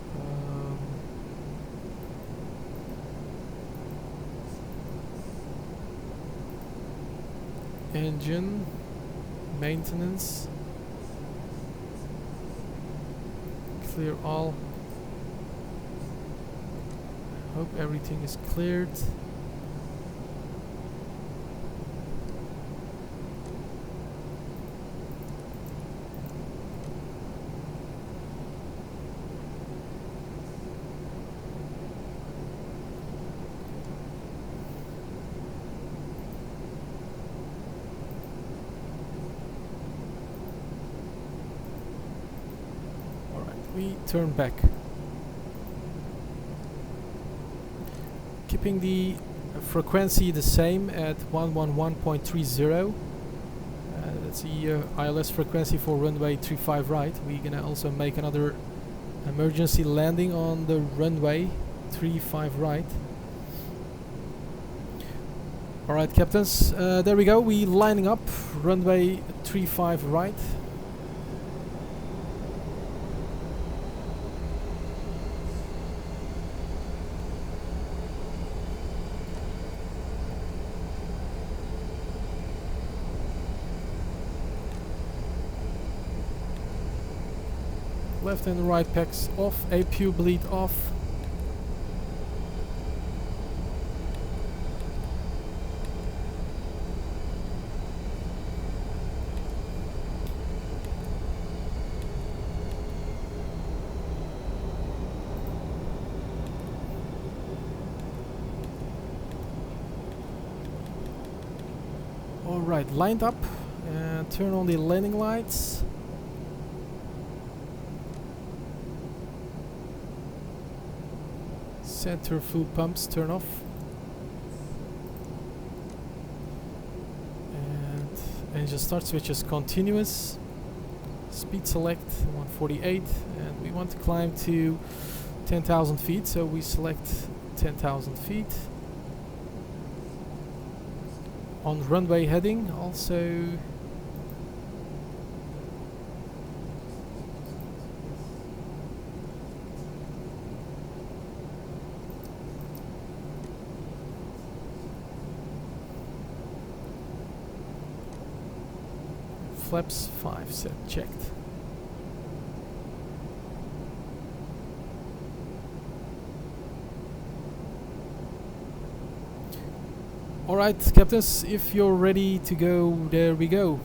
Engine maintenance. Clear all. Hope everything is cleared. We turn back, keeping the frequency the same at 111.30. That's the ILS frequency for runway 35 right. We're gonna also make another emergency landing on the runway 35 right. Alright, captains, there we go. We lining up runway 35 right. Left and right packs off, APU bleed off. Alright, lined up, and turn on the landing lights. Center fuel pumps turn off. And engine start switch is continuous. Speed select 148, and we want to climb to 10,000 feet, so we select 10,000 feet. On runway heading also flaps 5 set checked. Alright, captains, if you're ready to go, there we go.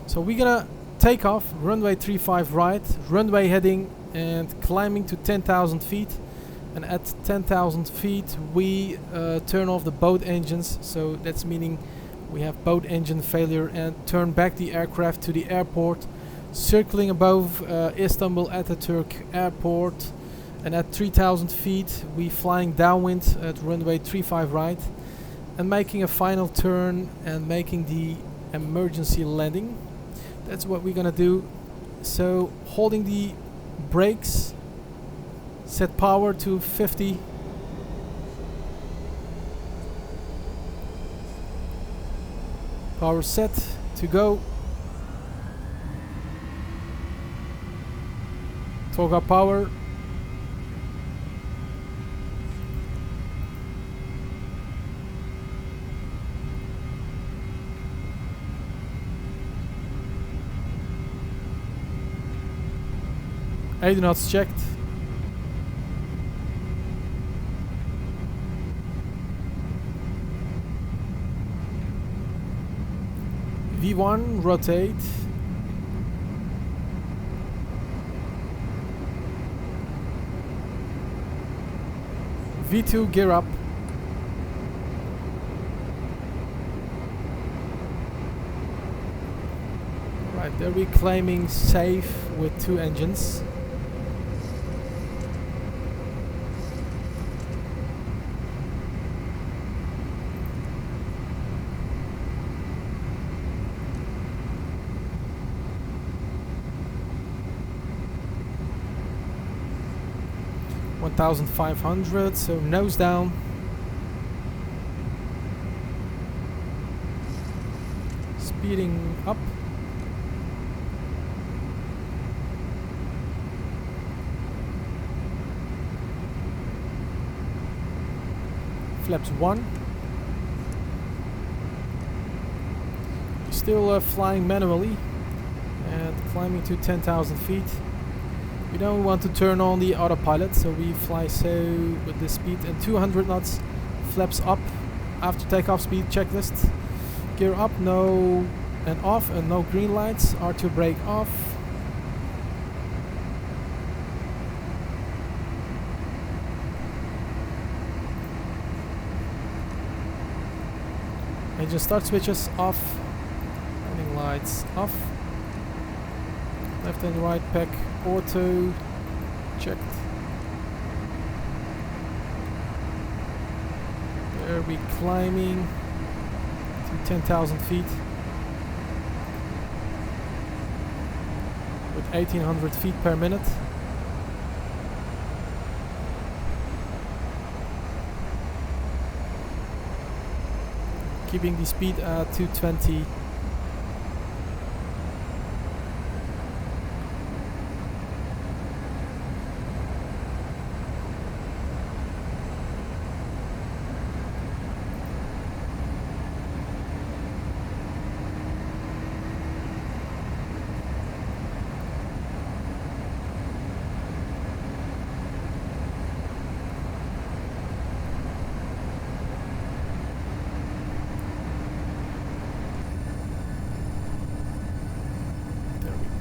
So we're gonna takeoff, runway 35 right, runway heading and climbing to 10,000 feet. And at 10,000 feet we turn off the boat engines, so that's meaning we have boat engine failure, and turn back the aircraft to the airport, circling above Istanbul Ataturk Airport. And at 3,000 feet we flying downwind at runway 35 right and making a final turn and making the emergency landing. That's what we're gonna do. So holding the brakes, set power to 50. Power set to go. Torque up power. ADDONS checked. V1 rotate. V2 gear up. Right, there we're climbing safe with 2 engines. $1,500, so nose down. Speeding up. Flaps 1. Still flying manually and climbing to 10,000 feet. We don't want to turn on the autopilot, so we fly so with this speed and 200 knots. Flaps up after takeoff speed checklist. Gear up, no, and off, and no green lights. R2 brake off. Engine start switches off. Warning lights off. Left and right pack auto checked. There we climbing to 10,000 feet with 1,800 feet per minute. Keeping the speed at 220.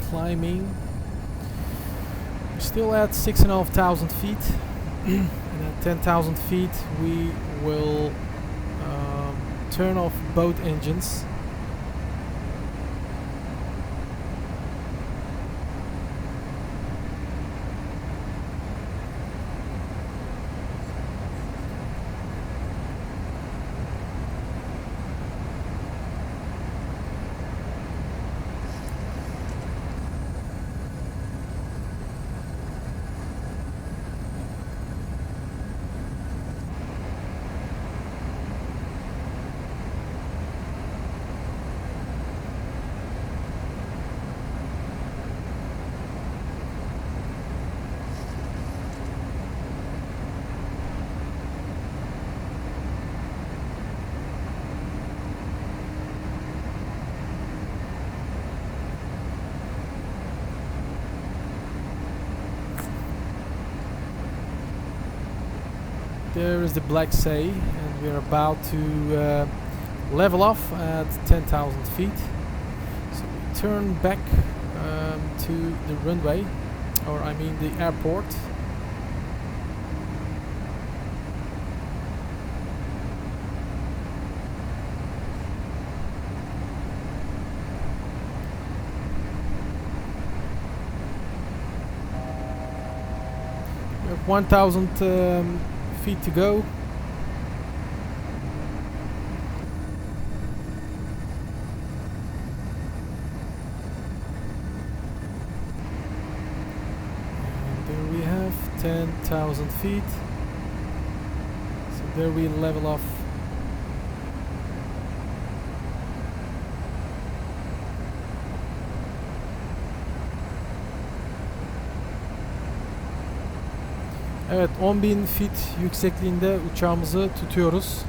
Climbing. Still at 6,500 feet. And at 10,000 feet we will turn off both engines. There is the Black Sea, and we're about to level off at 10,000 feet. So we turn back to the runway, or I mean the airport. We have 1,000 feet to go. And there we have 10,000 feet. So there we level off. Evet, 10.000 feet yüksekliğinde uçağımızı tutuyoruz.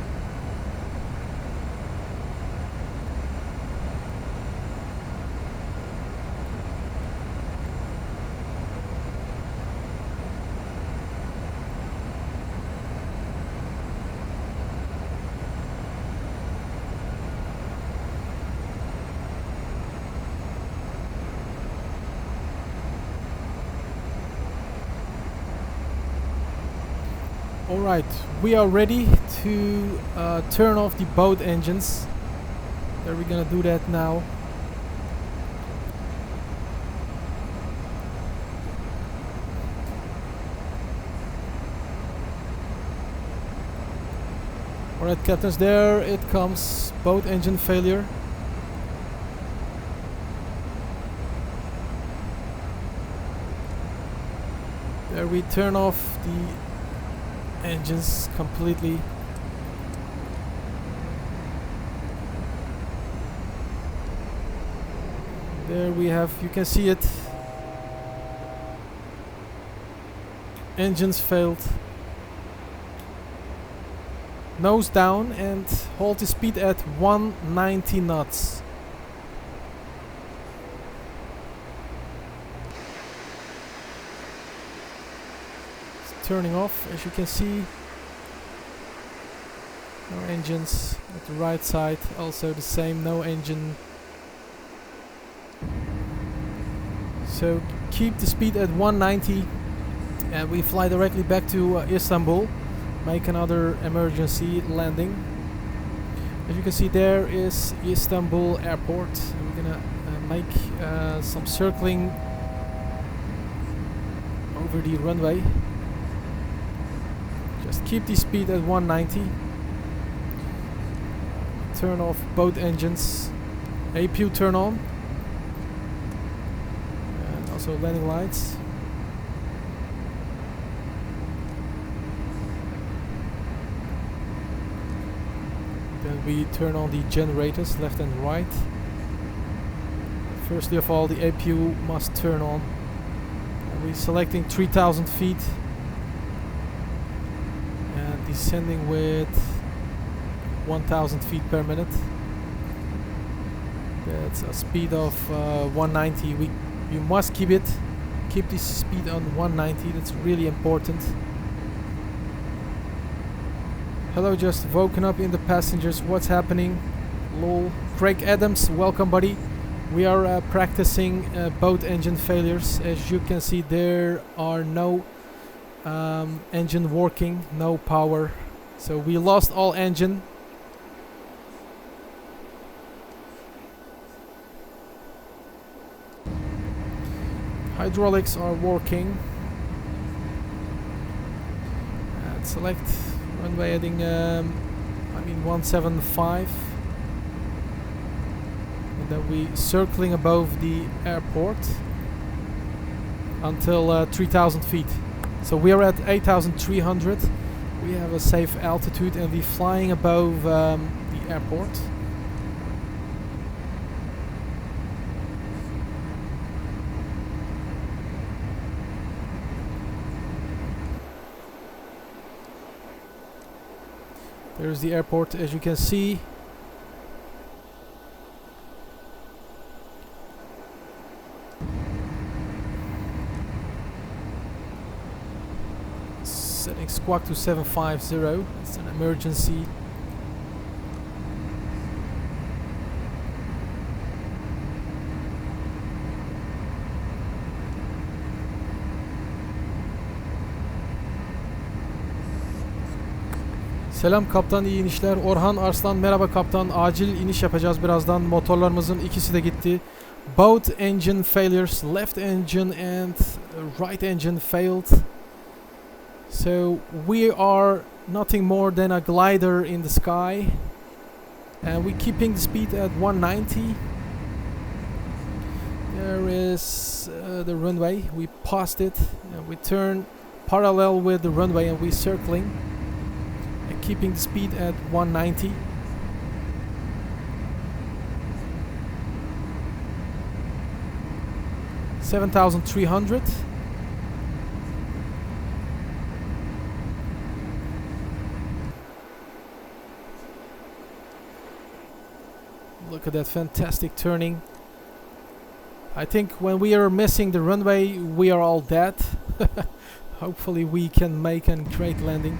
Alright, we are ready to turn off the boat engines. Are we gonna do that now? Alright, captains, there it comes. Boat engine failure. There we turn off the engines completely. There we have, you can see it. Engines failed. Nose down and hold the speed at 190 knots. Turning off, as you can see. No engines at the right side, also the same, no engine. So keep the speed at 190 and we fly directly back to Istanbul, make another emergency landing. As you can see, there is Istanbul airport. We're gonna make some circling over the runway. Just keep the speed at 190. Turn off both engines. APU turn on. And also landing lights. Then we turn on the generators left and right. Firstly of all, the APU must turn on. And we're selecting 3,000 feet. Descending with 1,000 feet per minute. That's a speed of 190. You must keep this speed on 190. That's really important. Hello, just woken up in the passengers. What's happening? Lol. Craig Adams, welcome, buddy. We are practicing boat engine failures. As you can see, there are no engine working, no power, so we lost all engine. Hydraulics are working. And select runway heading 175, and then we circling above the airport until 3,000 feet. So we are at 8,300. We have a safe altitude and we're flying above the airport. There's the airport, as you can see. Setting squawk to 750. It's an emergency. Selam kaptan, iyi inişler. Orhan Arslan, merhaba kaptan. Acil iniş yapacağız birazdan. Motorlarımızın ikisi de gitti. Both engine failures, left engine and right engine failed. So we are nothing more than a glider in the sky. And we're keeping the speed at 190. There is the runway. We passed it. And we turn parallel with the runway and we're circling. And keeping the speed at 190. $7,300. Look at that fantastic turning. I think when we are missing the runway, we are all dead. Hopefully we can make a great landing.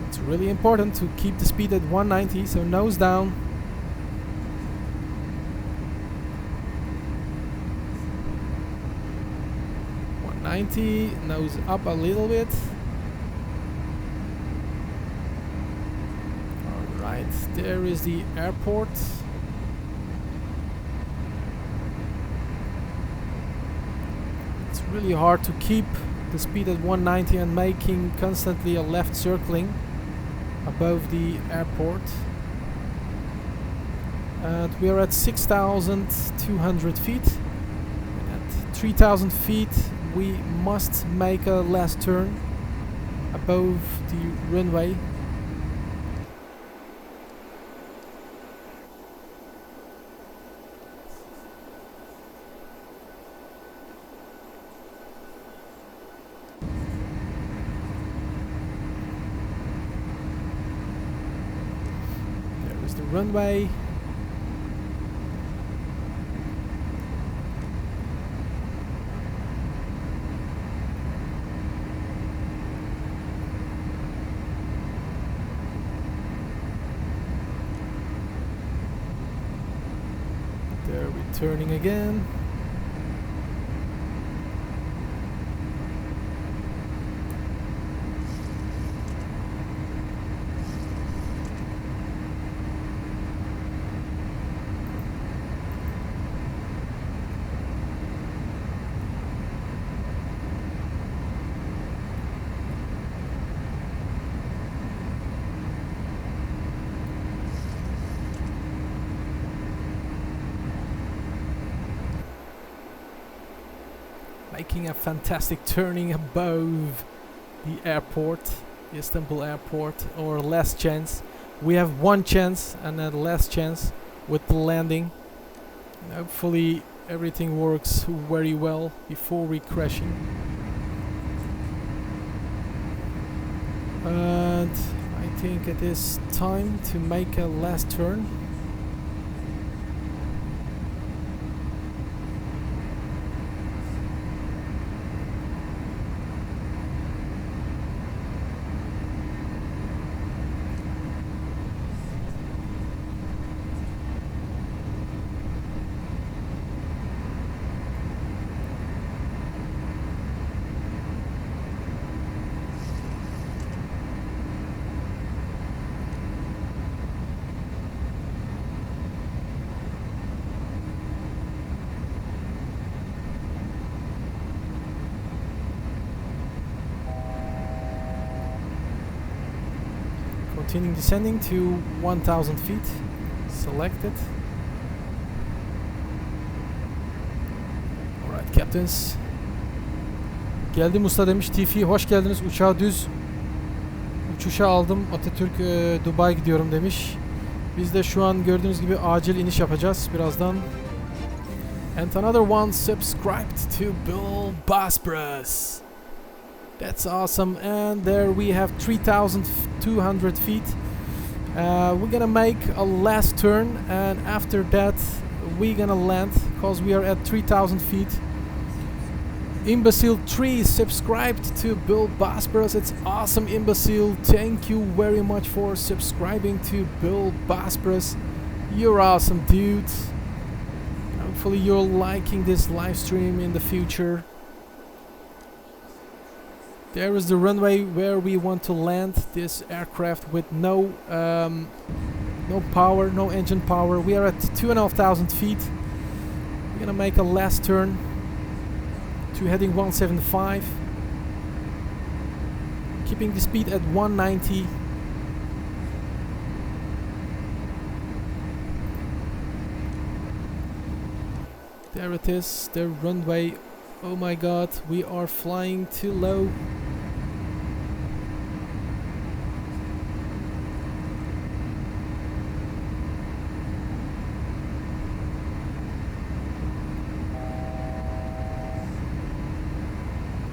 It's really important to keep the speed at 190, so nose down. Nose up a little bit. Alright, there is the airport. It's really hard to keep the speed at 190 and making constantly a left circling above the airport. And we are at 6,200 feet. And at 3,000 feet we must make a last turn above the runway. There is the runway. Turning again. Making a fantastic turning above the airport, the Istanbul airport, or last chance. We have one chance and then last chance with the landing. And hopefully everything works very well before we crashing. And I think it is time to make a last turn. Continuing descending to 1,000 feet. Selected. Alright captains. Geldim usta demiş. TF hoş geldiniz. Uçağı düz uçuşa aldım. Atatürk Dubai gidiyorum demiş. Biz de şu an gördüğünüz gibi acil iniş yapacağız birazdan. And another one subscribed to BullBosphorus. That's awesome. And there we have 3,200 feet. We're gonna make a last turn, and after that we're gonna land because we are at 3,000 feet. Imbecile 3 subscribed to BullBosphorus. It's awesome, Imbecile. Thank you very much for subscribing to BullBosphorus. You're awesome, dude. Hopefully you're liking this live stream in the future. There is the runway where we want to land this aircraft with no power, no engine power. We are at 2,500 feet. We're gonna make a last turn to heading 175. Keeping the speed at 190. There it is, the runway. Oh my god, we are flying too low.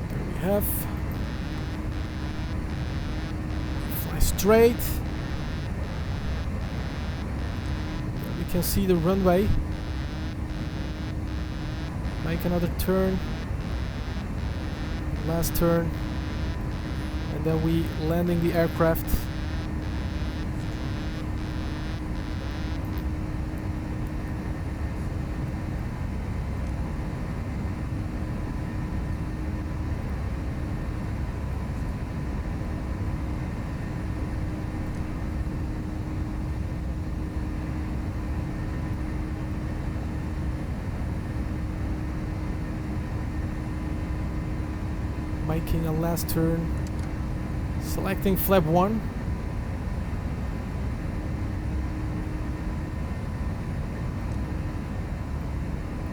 There we have. Fly straight. There we can see the runway. Make another turn. Last turn. And then we landing the aircraft. Making a last turn, selecting flap 1.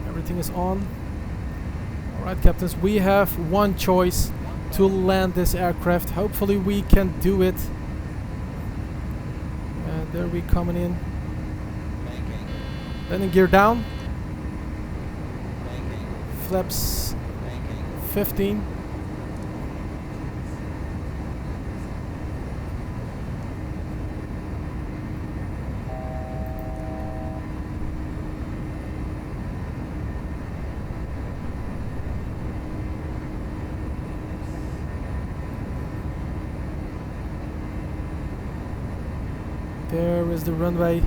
Everything is on. Alright captains, we have one choice to land this aircraft. Hopefully we can do it. And there we coming in. Landing gear down. Flaps 15. There is the runway.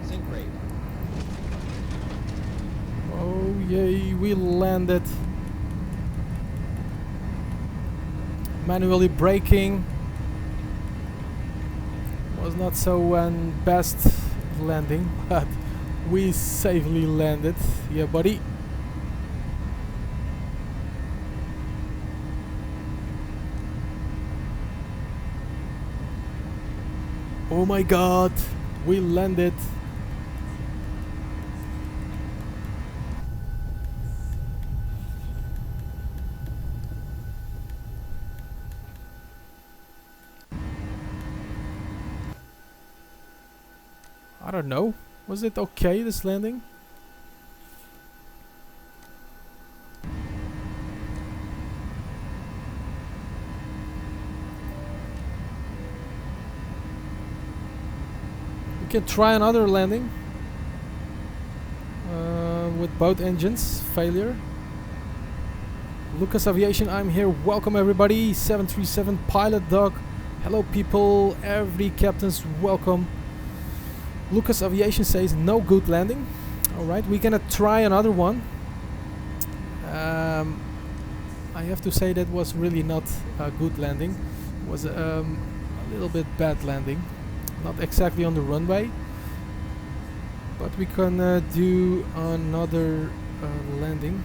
Sync rate. Oh yay, we landed. Manually braking. Was not so best landing, but we safely landed. Yeah, buddy. Oh my god, we landed. I don't know. Was it okay, this landing? We can try another landing with both engines failure. Lucas Aviation, I'm here. Welcome everybody. 737 Pilot Dog. Hello people. Every captain's welcome. Lucas Aviation says no good landing. Alright, we're gonna try another one. I have to say that was really not a good landing. It was a little bit bad landing. Not exactly on the runway. But we can do another landing.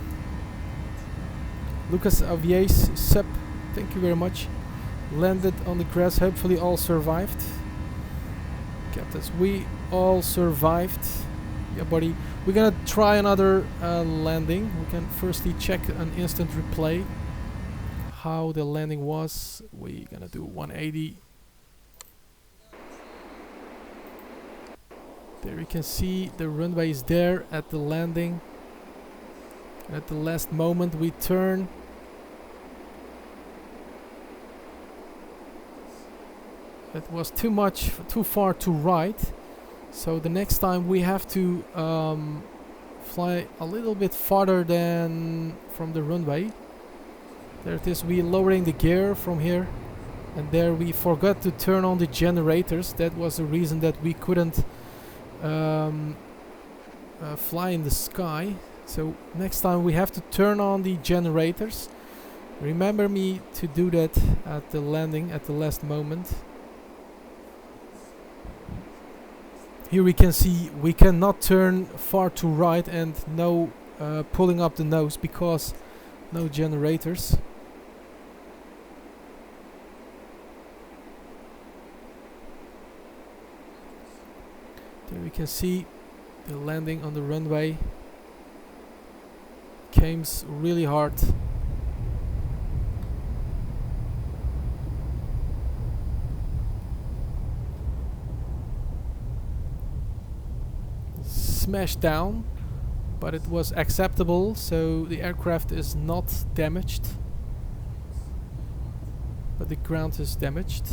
Lucas Aviation, Sep, thank you very much. Landed on the grass, hopefully all survived. Captains, we all survived. Yeah buddy, we're gonna try another landing. We can firstly check an instant replay how the landing was. We're gonna do 180. There you can see the runway is there at the landing. At the last moment we turn. That was too far to right. So the next time we have to fly a little bit farther than from the runway. There it is. We lowering the gear from here, and there we forgot to turn on the generators. That was the reason that we couldn't fly in the sky. So next time we have to turn on the generators. Remember me to do that at the landing at the last moment. Here we can see we cannot turn far to right and no pulling up the nose because no generators. There we can see the landing on the runway. Came really hard. Smashed down, but it was acceptable, so the aircraft is not damaged, but the ground is damaged.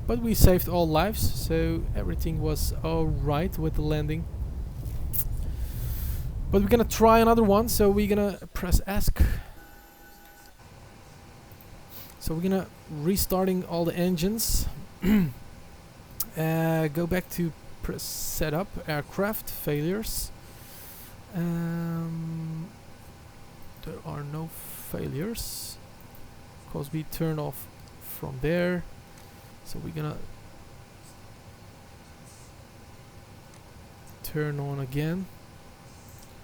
But we saved all lives, so everything was alright with the landing. But we're gonna try another one, so we're gonna press ask. So we're gonna restarting all the engines. Go back to press setup, aircraft failures. There are no failures because we turn off from there. So we're gonna turn on again.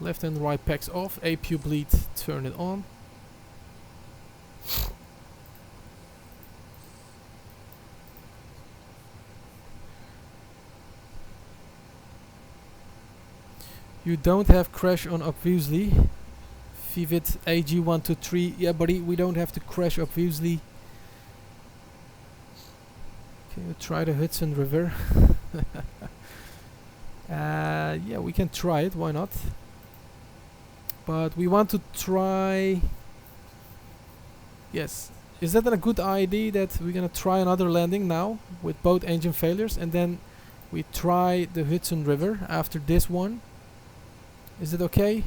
Left and right packs off. APU bleed, turn it on. You don't have crash on obviously. Vivid AG123. Yeah, buddy, we don't have to crash obviously. Can you try the Hudson River? Yeah, we can try it, why not? But we want to try... Yes. Is that a good idea that we're gonna try another landing now with both engine failures and then we try the Hudson River after this one? Is it okay?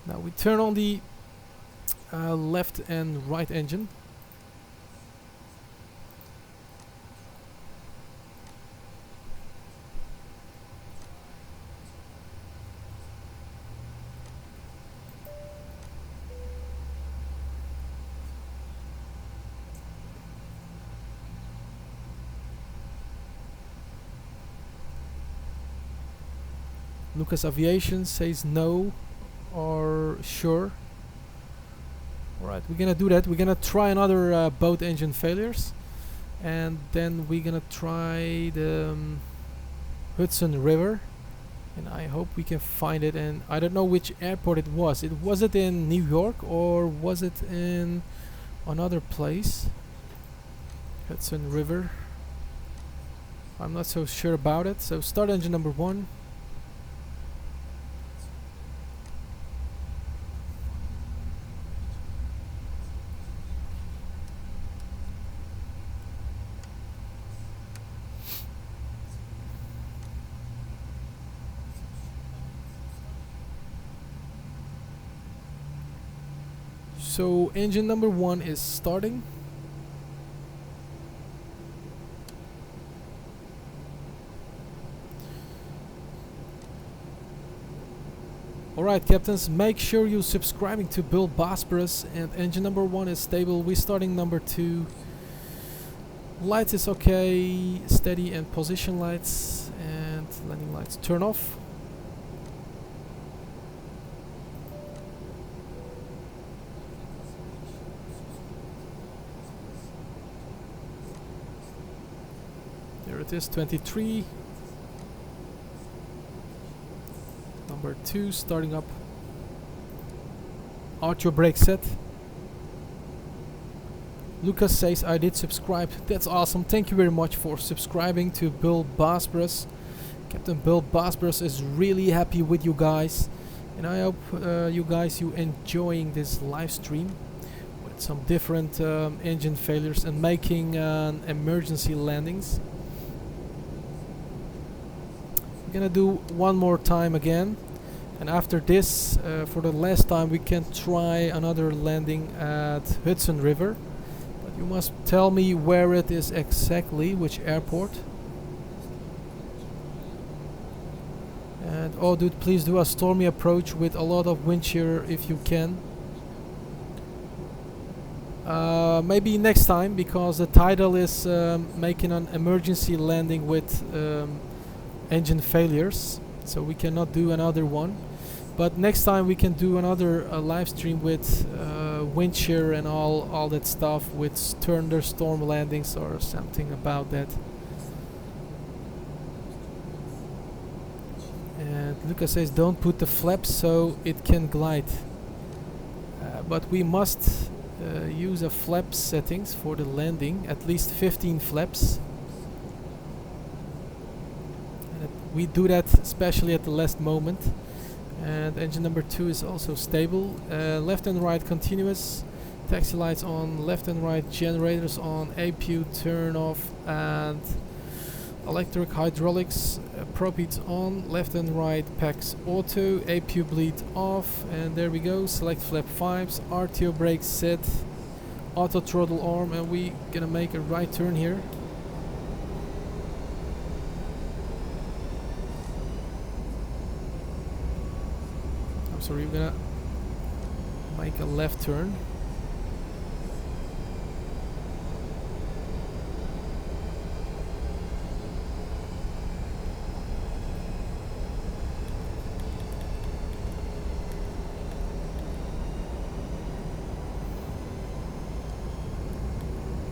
Now we turn on the left and right engine. Lucas Aviation says no or sure. Alright, we're gonna do that. We're gonna try another boat engine failures, and then we're gonna try the Hudson River, and I hope we can find it. And I don't know which airport it was. Was it in New York or was it in another place? Hudson River. I'm not so sure about it. So start engine number 1. So engine number 1 is starting. Alright, captains, make sure you're subscribing to BullBosphorus, and engine number 1 is stable. We're starting number 2. Lights is okay, steady and position lights, and landing lights turn off. There it is, 23. Number 2 starting up. Auto brake set. Lucas says I did subscribe. That's awesome. Thank you very much for subscribing to BullBosphorus. Captain BullBosphorus is really happy with you guys, and I hope you guys enjoying this live stream with some different engine failures and making emergency landings. We're gonna do one more time again. And after this, for the last time, we can try another landing at Hudson River. But you must tell me where it is exactly, which airport. And oh dude, please do a stormy approach with a lot of wind shear if you can. Maybe next time, because the Tidal is making an emergency landing with engine failures, so we cannot do another one. But next time we can do another live stream with wind shear and all that stuff, with thunderstorm landings or something about that. And Lucas says don't put the flaps so it can glide. But we must use a flap settings for the landing, at least 15 flaps. And we do that especially at the last moment. And engine number 2 is also stable. Left and right continuous, taxi lights on, left and right generators on, APU turn off, and electric hydraulics propeds on, left and right packs auto, APU bleed off, and there we go. Select flap 5s, RTO brake set, auto throttle arm, and we gonna make a right turn here. I'm sorry, we're gonna make a left turn.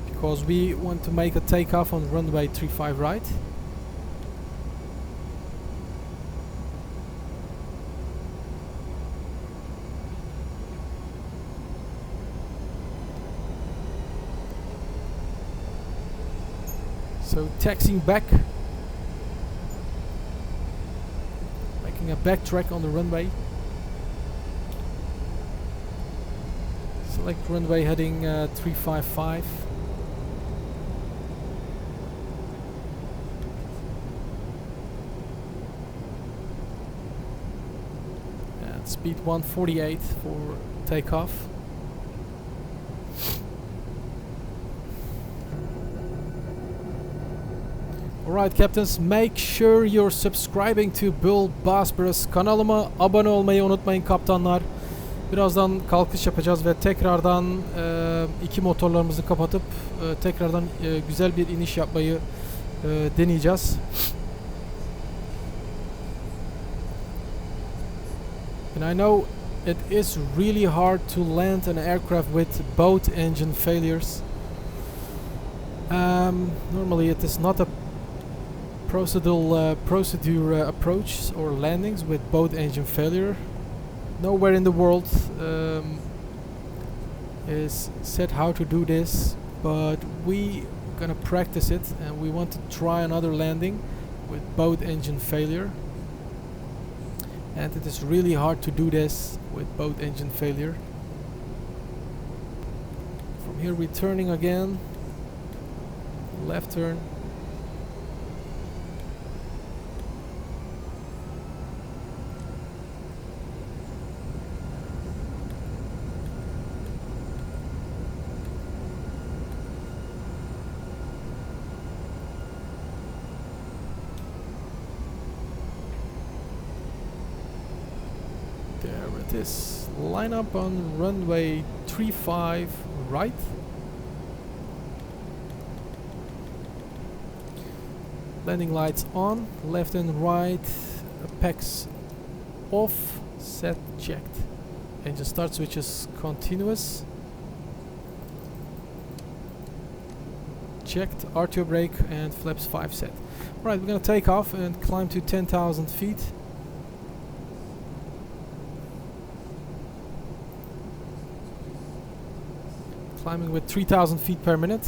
Because we want to make a takeoff on runway 35 right. So taxiing back, making a backtrack on the runway. Select runway heading 355. Speed 148 for takeoff. Alright captains, make sure you're subscribing to BullBosphorus. Kanalıma abone olmayı unutmayın kaptanlar. Birazdan kalkış yapacağız ve tekrardan iki motorlarımızı kapatıp tekrardan güzel bir iniş yapmayı deneyeceğiz. And I know it is really hard to land an aircraft with both engine failures. Normally it is not a procedure approach or landings with both engine failure. Nowhere in the world is said how to do this, but we gonna practice it, and we want to try another landing with both engine failure. And it is really hard to do this with both engine failure. From here we're turning again, left turn. There it is. Line up on runway 35 right. Landing lights on, left and right, packs off, set checked. Engine start switch is continuous. Checked, RTO brake and flaps 5 set. Right, we're gonna take off and climb to 10,000 feet. Climbing with 3,000 feet per minute.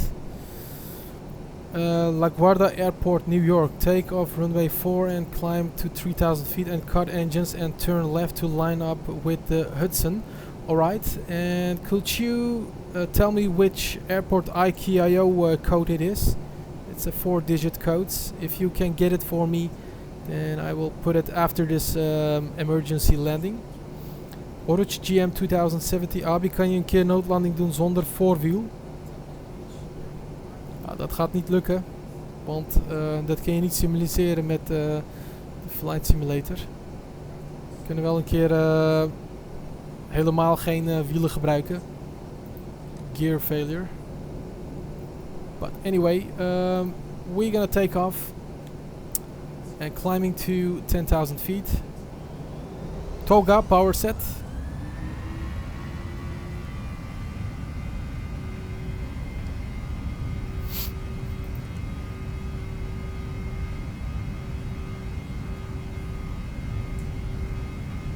LaGuardia Airport, New York. Take off runway 4 and climb to 3,000 feet and cut engines and turn left to line up with the Hudson. Alright, and could you tell me which airport IKIO code it is? It's a 4-digit code. If you can get it for me, Then I will put it after this emergency landing. Oruç GM 2070. Abi kan je een keer noodlanding doen zonder voorwiel? Nou, dat gaat niet lukken. Want dat kun je niet simuliseren met de Flight Simulator. We kunnen wel een keer helemaal geen wielen gebruiken. Gear failure. But anyway, we're gonna take off. And climbing to 10,000 feet. Toga power set.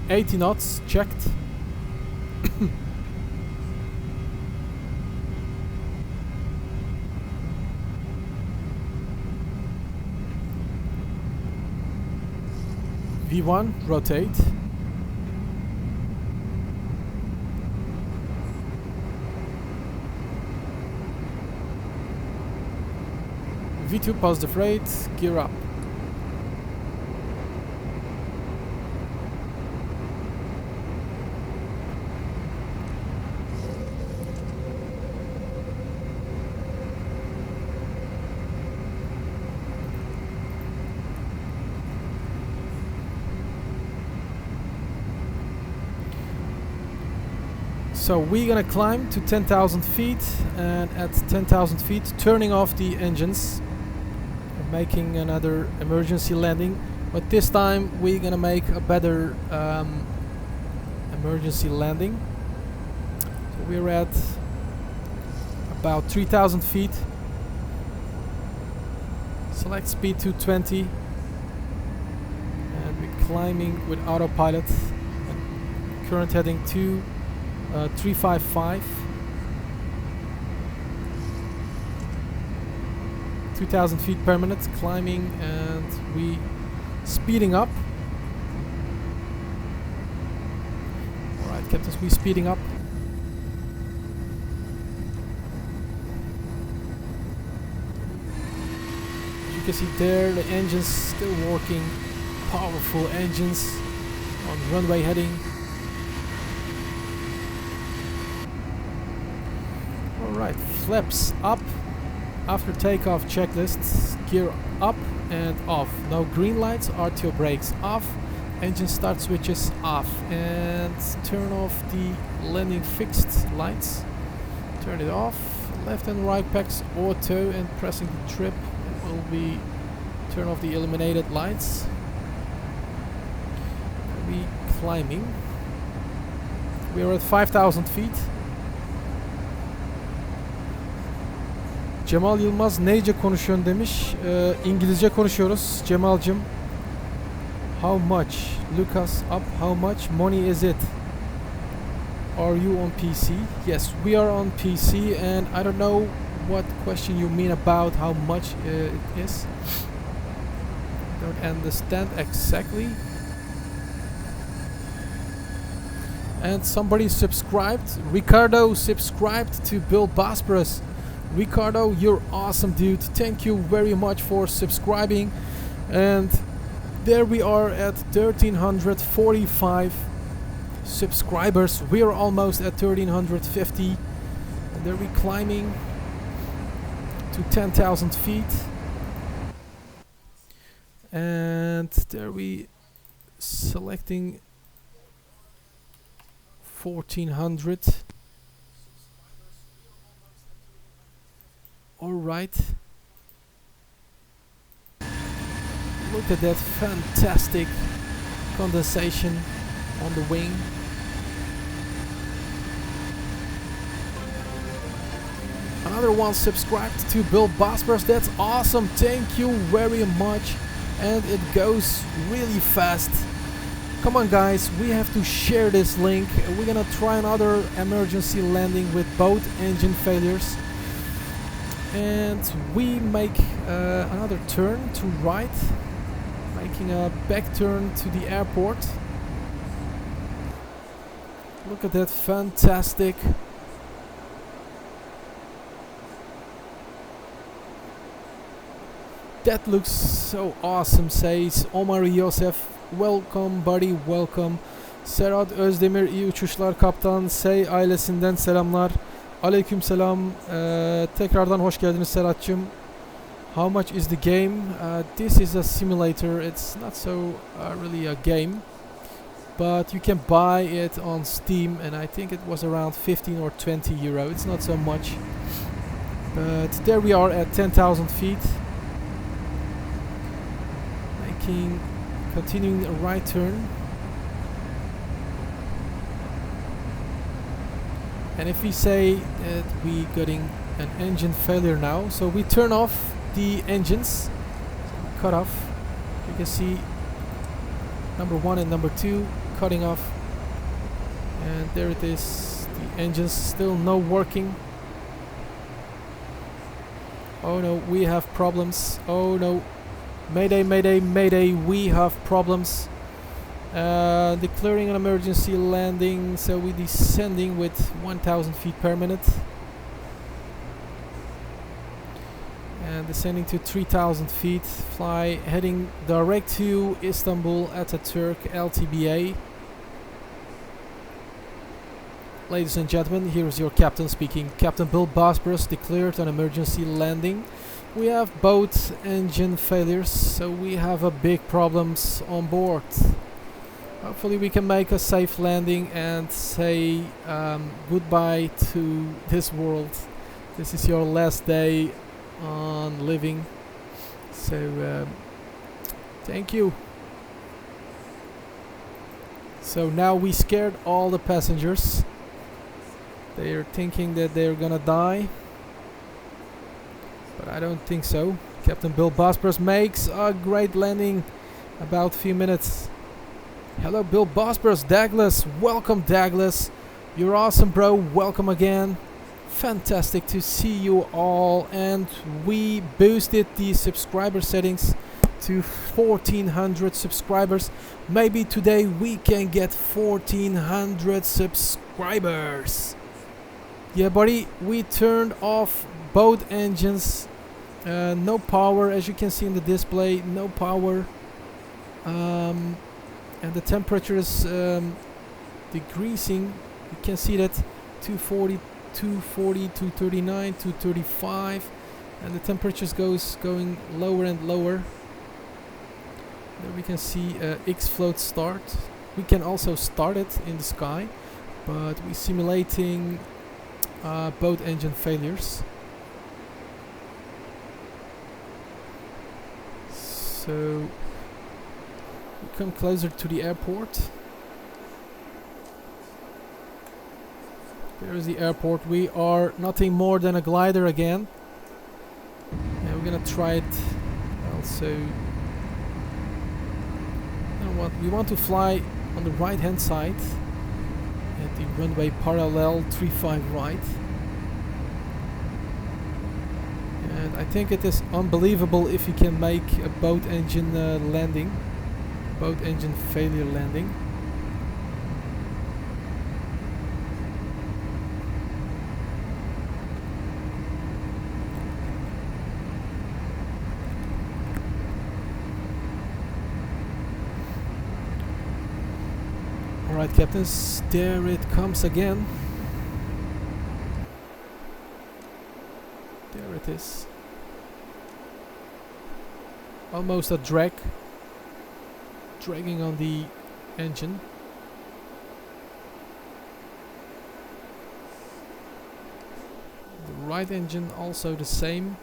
$80 knots checked. V1 rotate. V2 positive rate, gear up. So we're gonna climb to 10,000 feet, and at 10,000 feet turning off the engines and making another emergency landing, but this time we're gonna make a better emergency landing. So we're at about 3,000 feet. Select speed to 20 and we're climbing with autopilot, and current heading to 355. 2,000 feet per minute climbing, and we speeding up. Alright, captains, we speeding up. As you can see there, the engines still working. Powerful engines on runway heading. Alright, flaps up. After takeoff checklists, gear up and off. No green lights, RTO brakes off. Engine start switches off. And turn off the landing fixed lights. Turn it off. Left and right packs auto, and pressing the trip it will be turn off the illuminated lights. We climbing. We are at 5,000 feet. Cemal Yılmaz neyce konuşuyorsun demiş. İngilizce konuşuyoruz Cemal'cım. How much? Look us up. How much money is it? Are you on PC? Yes, we are on PC, and I don't know what question you mean about how much it is. Don't understand exactly. And somebody subscribed. Ricardo subscribed to BullBosphorus. Ricardo, you're awesome, dude. Thank you very much for subscribing. And there we are at 1,345 subscribers. We are almost at 1,350. And there we climbing to 10,000 feet. And there we selecting 1,400. Alright. Look at that fantastic condensation on the wing. Another one subscribed to BullBosphorus. That's awesome. Thank you very much. And it goes really fast. Come on guys, we have to share this link. We're gonna try another emergency landing with both engine failures. And we make another turn to right, making a back turn to the airport. Look at that fantastic That looks so awesome, says Omar Yosef. Welcome buddy, welcome. Serhat Özdemir, iyi uçuşlar kaptan. Say ailesinden selamlar. Aleykümselam. Tekrardan hoş geldiniz Serhat'cığım. How much is the game? This is a simulator. It's not so really a game, but you can buy it on Steam, and I think it was around 15 or 20 euro. It's not so much, but there we are at 10,000 feet, continuing a right turn. And if we say that we getting an engine failure now, so we turn off the engines, so cut off. You can see number 1 and number 2 cutting off, and there it is. The engines still no working. Oh no, we have problems. Oh no, mayday, mayday, mayday, we have problems. Declaring an emergency landing, so we're descending with 1000 feet per minute and descending to 3000 feet, fly heading direct to Istanbul Ataturk LTBA. Ladies and gentlemen, here is your captain speaking. Captain BullBosphorus declared an emergency landing. We have both engine failures, so we have a big problems on board. Hopefully we can make a safe landing and say goodbye to this world. This is your last day on living, so thank you. So now we scared all the passengers. They are thinking that they're gonna die, but I don't think so. Captain BullBosphorus makes a great landing about a few minutes. Hello BullBosphorus, Douglas, welcome Douglas, you're awesome bro, welcome again, fantastic to see you all. And we boosted the subscriber settings to 1400 subscribers. Maybe today we can get 1400 subscribers. Yeah buddy, we turned off both engines, no power, as you can see in the display, no power. And the temperature is decreasing. You can see that 240, 240, 239, 235, and the temperatures going lower and lower. There we can see X float start. We can also start it in the sky, but we're simulating both engine failures. So we come closer to the airport. There is the airport. We are nothing more than a glider again, and we're gonna try it also. We want to fly on the right hand side at the runway parallel 35 right, and I think it is unbelievable if you can make a boat engine landing, boat engine failure landing. Alright captains, there it comes again. There it is. Almost a dragging on the engine. The right engine also the same.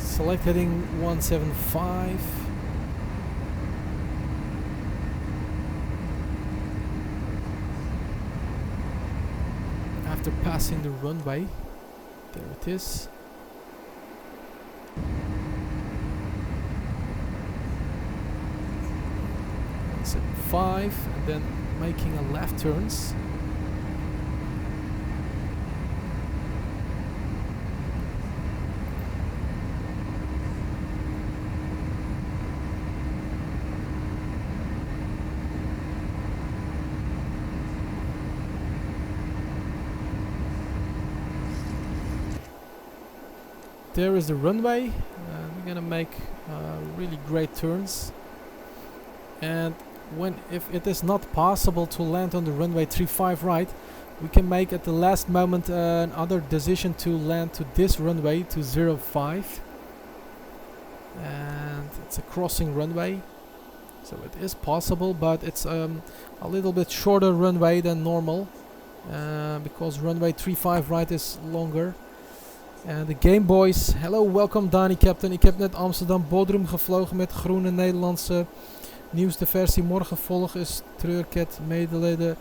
Select heading 175. After passing the runway, there it is. Set 5 and then making a left turns. there is the runway. We're gonna make really great turns. And if it is not possible to land on the runway 35 right, we can make at the last moment another decision to land to this runway to 05. And it's a crossing runway, so it is possible, but it's a little bit shorter runway than normal, because runway 35 right is longer. En de Gameboys, hello, welkom Dani Captain. Ik heb net Amsterdam Bodrum gevlogen met groene Nederlandse. Nieuwste versie morgen volg is Treurket medeleden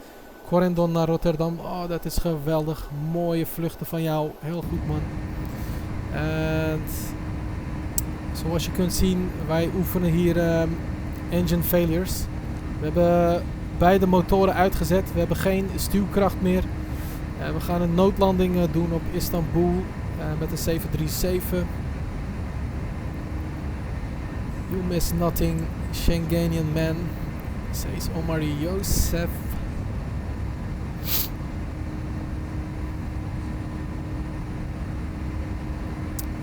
Corendon naar Rotterdam. Oh, dat is geweldig. Mooie vluchten van jou. Heel goed, man. En zoals je kunt zien, wij oefenen hier engine failures. We hebben beide motoren uitgezet. We hebben geen stuwkracht meer. We gaan een noodlanding doen op Istanbul met de 737. You miss nothing, Schengenian man, says Omar Yosef.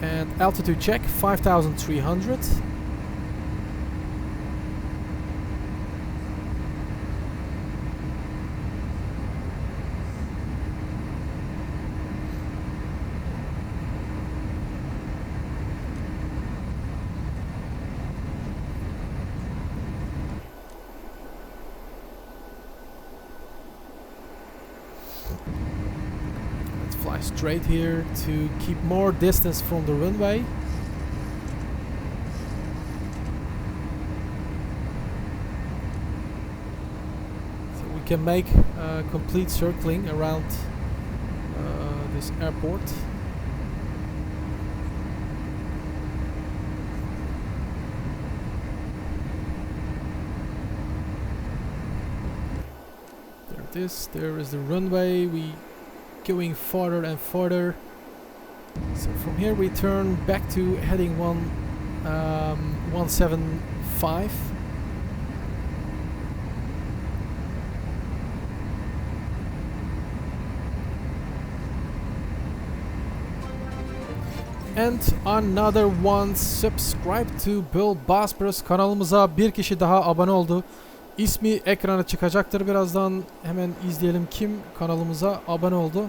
And altitude check, 5,300. Fly straight here to keep more distance from the runway. So we can make complete circling around this airport. There it is. There is the runway. We going farther and farther. So from here we turn back to heading 175. And another one, subscribe to BullBosphorus. Kanalımıza bir kişi daha abone oldu. İsmi ekrana çıkacaktır birazdan. Hemen izleyelim kim kanalımıza abone oldu.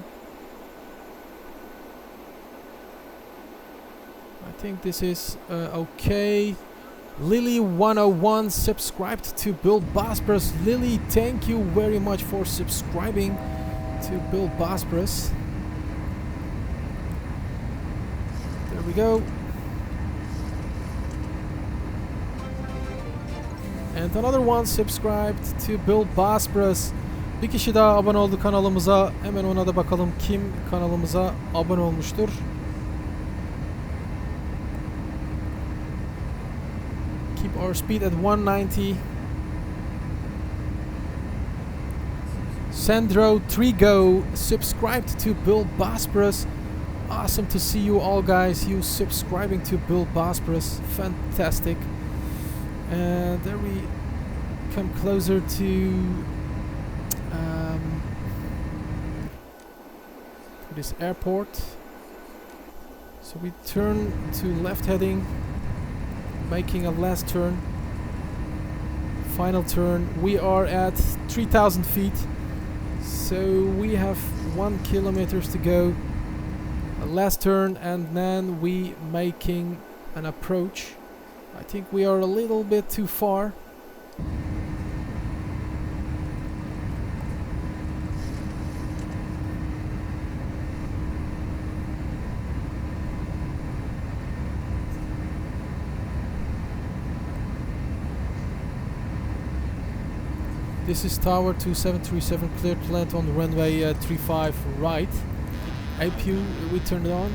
I think this is okay. Lily 101 subscribed to BullBosphorus. Lily, thank you very much for subscribing to BullBosphorus. There we go. And another one subscribed to BullBosphorus. Bir kişi daha abone oldu kanalımıza. Hemen ona da bakalım kim kanalımıza abone olmuştur. Keep our speed at 190. Sandro Trigo subscribed to BullBosphorus. Awesome to see you all, guys. You subscribing to BullBosphorus. Fantastic. And there we come closer to this airport. So we turn to left heading, making a last turn, final turn. We are at 3,000 feet, so we have 1 kilometer to go. A last turn, and then we making an approach. I think we are a little bit too far. This is Tower 2737, cleared to land on the runway 35 right. APU, we turned it on.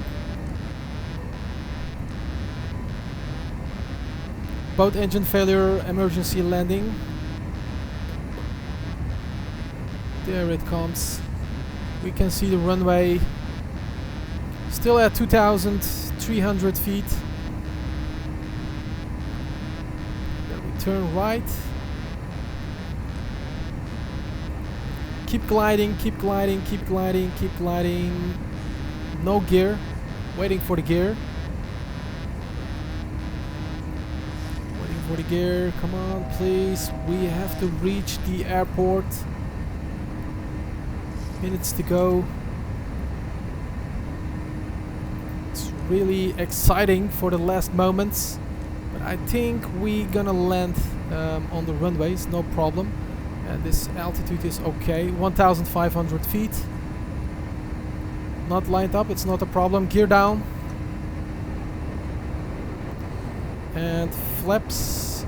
Boat engine failure, emergency landing. There it comes. We can see the runway. Still at 2,300 feet. Then we turn right. Keep gliding, keep gliding, keep gliding, keep gliding. No gear. Waiting for the gear. for the gear. Come on, please. We have to reach the airport. Minutes to go. It's really exciting for the last moments. But I think we're gonna land on the runways, no problem. And this altitude is okay. 1,500 feet. Not lined up, it's not a problem. Gear down. And flaps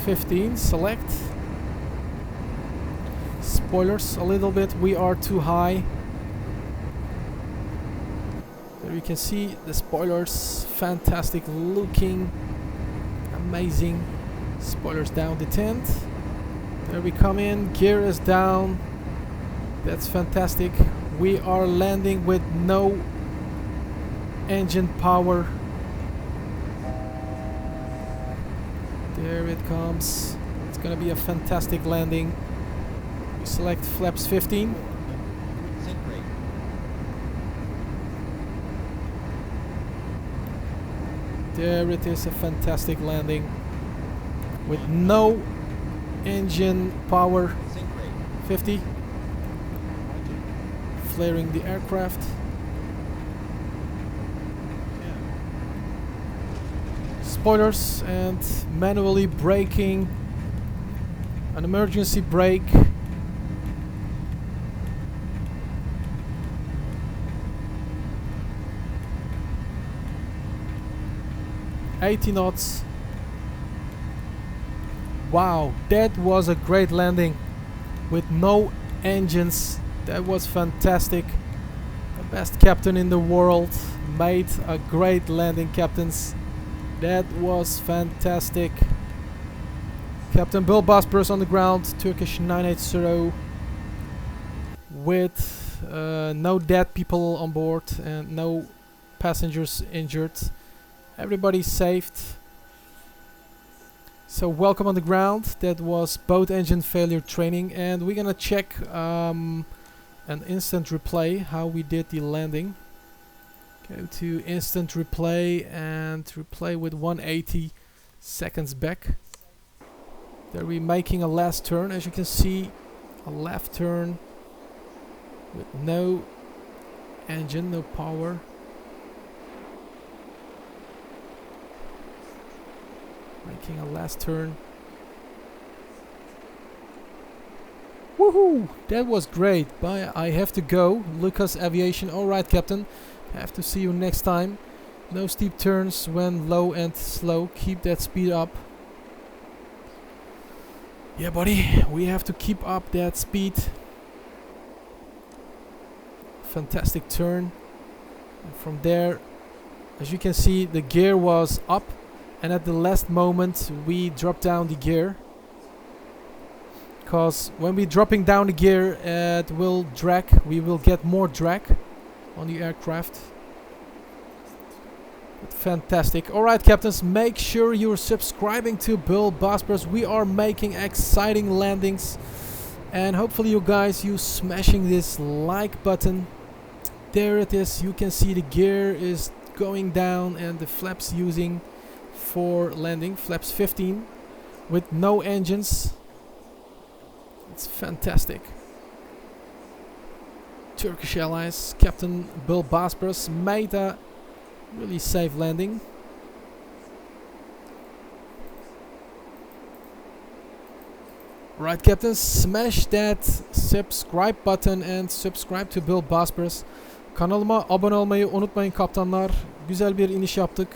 15, select. Spoilers a little bit, we are too high. There you can see the spoilers, fantastic looking, amazing. Spoilers down the tent. There we come in, gear is down. That's fantastic. We are landing with no engine power. There it comes. It's gonna be a fantastic landing. We select flaps 15. There it is, a fantastic landing with no engine power. 50. Flaring the aircraft. Spoilers and manually braking. An emergency brake. $80 knots. Wow, that was a great landing with no engines. That was fantastic. The best captain in the world made a great landing, captains. That was fantastic. Captain BullBosphorus on the ground, Turkish 980, with no dead people on board and no passengers injured. Everybody saved. So welcome on the ground. That was boat engine failure training, and we're gonna check an instant replay how we did the landing. Go to instant replay and replay with 180 seconds back. There we're making a last turn, as you can see, a left turn with no engine, no power. Making a last turn. Woohoo! That was great. But I have to go. Lucas Aviation. Alright, Captain. Have to see you next time. No steep turns when low and slow. Keep that speed up. Yeah, buddy. We have to keep up that speed. Fantastic turn. And from there, as you can see, the gear was up. And at the last moment we drop down the gear, because when we're dropping down the gear it will drag, we will get more drag on the aircraft. But fantastic. Alright, captains, make sure you're subscribing to BullBosphorus. We are making exciting landings, and hopefully you guys, you smashing this like button. There it is, you can see the gear is going down and the flaps using for landing, flaps 15 with no engines. It's fantastic. Turkish Airlines Captain BullBosphorus made a really safe landing. Right, captains, smash that subscribe button and subscribe to BullBosphorus. Kanalıma abone olmayı unutmayın kaptanlar. Güzel bir iniş yaptık.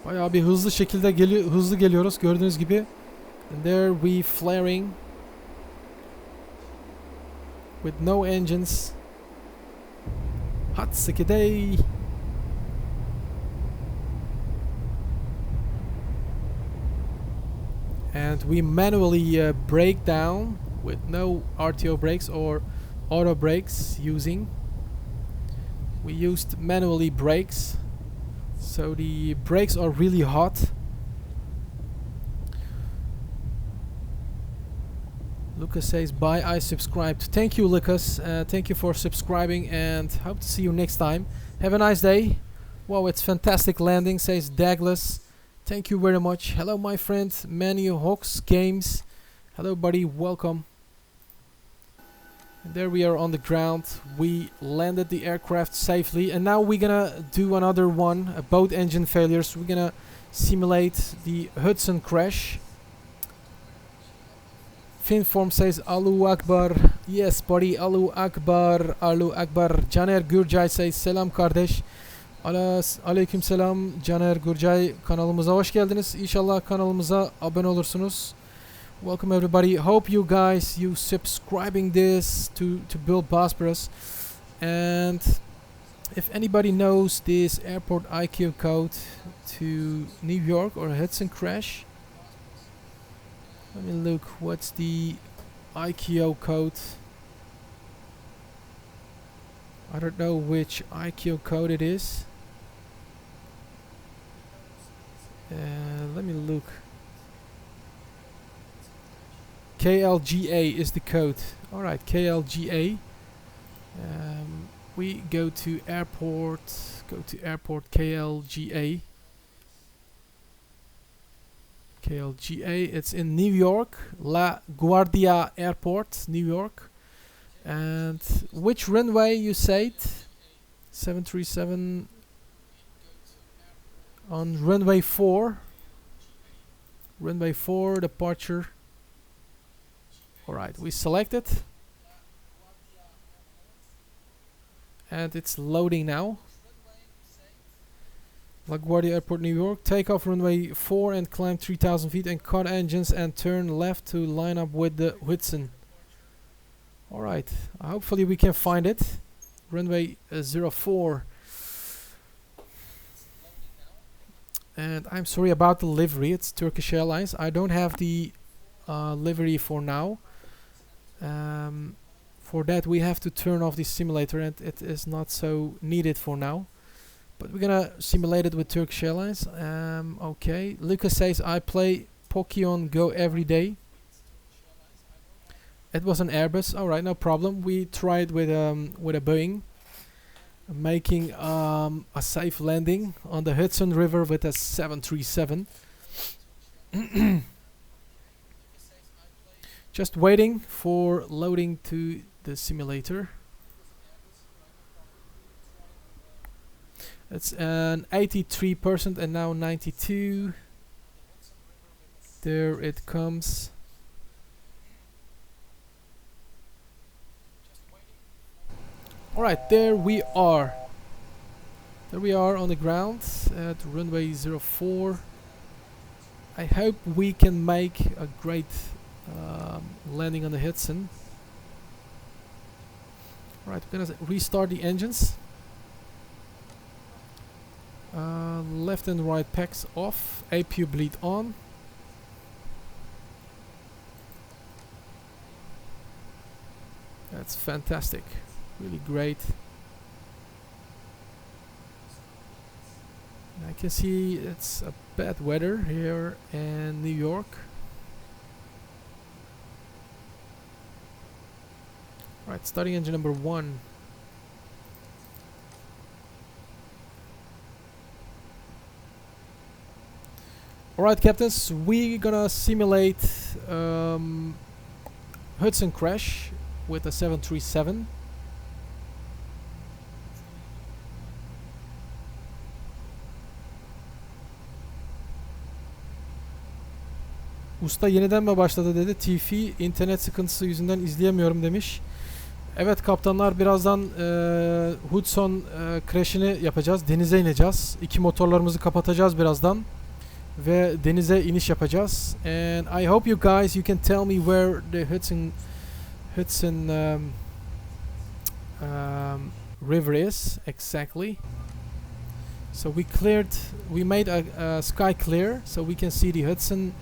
Bayağı bir hızlı şekilde hızlı geliyoruz gördüğünüz gibi. And there we flaring with no engines. Hot sick day. And we manually brake down with no RTO brakes or auto brakes using. We used manually brakes. So the brakes are really hot. Lucas says, bye, I subscribed. Thank you, Lucas. Thank you for subscribing, and hope to see you next time. Have a nice day. Wow, it's fantastic landing, says Douglas. Thank you very much. Hello, my friend, Manu Hawks Games. Hello, buddy. Welcome. And there we are on the ground. We landed the aircraft safely, and now we're gonna do another one, a boat engine failures. We're gonna simulate the Hudson crash. Finform says Allahu Akbar. Yes, buddy, Allahu Akbar, Allahu Akbar. Caner Gürcay says selam kardeş. Aleyküm selam Caner Gürcay, kanalımıza hoş geldiniz. İnşallah kanalımıza abone olursunuz. Welcome everybody. Hope you guys subscribing this to BullBosphorus. And if anybody knows this airport IQ code to New York or Hudson crash, let me look. What's the IQ code? I don't know which IQ code it is. Let me look. KLGA is the code. Alright, KLGA. We go to airport. Go to airport KLGA. KLGA. It's in New York. La Guardia Airport, New York. And which runway you said? 737 on runway 4. Runway 4 departure. Alright, we select it. And it's loading now. LaGuardia Airport, New York. Take off runway 4 and climb 3,000 feet and cut engines and turn left to line up with the Hudson. Alright, hopefully we can find it. Runway 04. And I'm sorry about the livery, it's Turkish Airlines. I don't have the livery for now. For that we have to turn off the simulator, and it is not so needed for now. But we're gonna simulate it with Turkish Airlines. Okay, Lucas says I play Pokemon Go every day. It was an Airbus. Alright, no problem. We tried with a Boeing, making a safe landing on the Hudson River with a 737. Just waiting for loading to the simulator. It's an 83% and now 92. There it comes. Alright, there we are. There we are on the ground at runway 04. I hope we can make a great landing on the Hudson. Right, we're gonna restart the engines. Left and right packs off. APU bleed on. That's fantastic. Really great. And I can see it's a bad weather here in New York. Right, starting engine number 1. Alright, captains, we're gonna simulate Hudson crash with a 737. Usta yeniden mi başladı dedi. TV internet sıkıntısı yüzünden izleyemiyorum demiş. Evet kaptanlar, birazdan Hudson crash'ini yapacağız. Denize ineceğiz. 2 motorlarımızı kapatacağız birazdan. Ve denize iniş yapacağız. And I hope you guys you can tell me where the Hudson river is exactly. So we made a sky clear so we can see the Hudson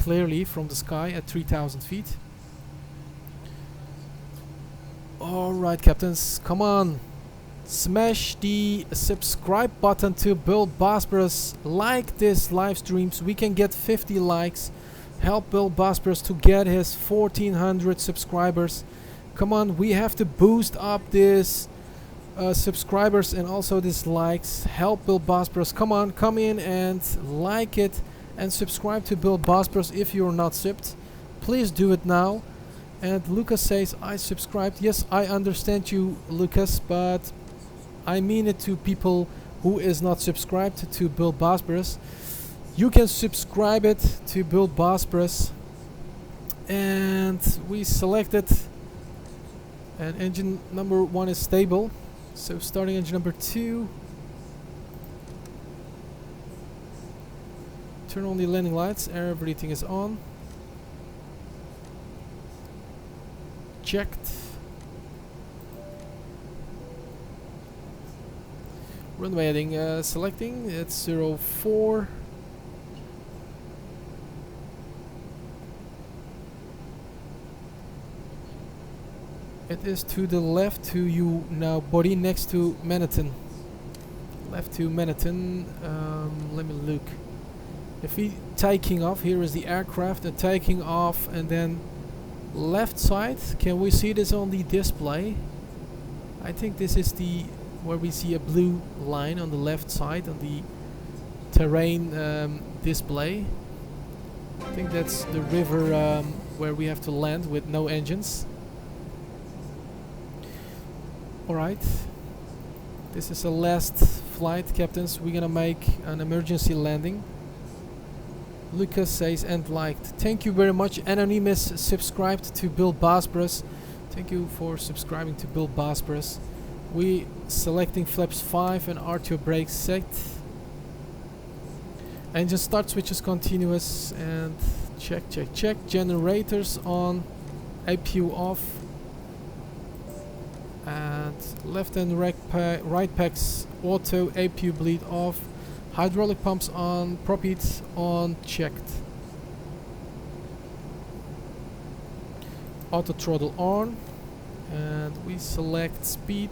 clearly from the sky at 3,000 feet. Alright, captains, come on. Smash the subscribe button to BullBosphorus. Like this live stream so we can get 50 likes Help BullBosphorus to get his 1400 subscribers. Come on, we have to boost up this subscribers and also this likes. Help BullBosphorus. Come on, come in and like it and subscribe to BullBosphorus if you're not subbed. Please do it now. And Lucas says, I subscribed. Yes, I understand you, Lucas, but I mean it to people who is not subscribed to BullBosphorus. You can subscribe it to BullBosphorus. And we selected, and engine number 1 is stable. So starting engine number 2. Turn on the landing lights. Everything is on. Checked. Runway heading selecting. It's 04. It is to the left to you now, body next to Manhattan. Left to Manhattan. Let me look. If we taking off, here is the aircraft and taking off, and then left side. Can we see this on the display? I think this is the where we see a blue line on the left side on the terrain display. I think that's the river where we have to land with no engines. Alright, this is the last flight, captains. We're gonna make an emergency landing. Lucas says and liked. Thank you very much. Anonymous subscribed to BullBosphorus. Thank you for subscribing to BullBosphorus. We selecting flaps 5 and RTO brakes set. Engine start switches continuous and check. Generators on, APU off. And left and right packs auto, APU bleed off, hydraulic pumps on, prop heat on, checked. Auto throttle on, and we select speed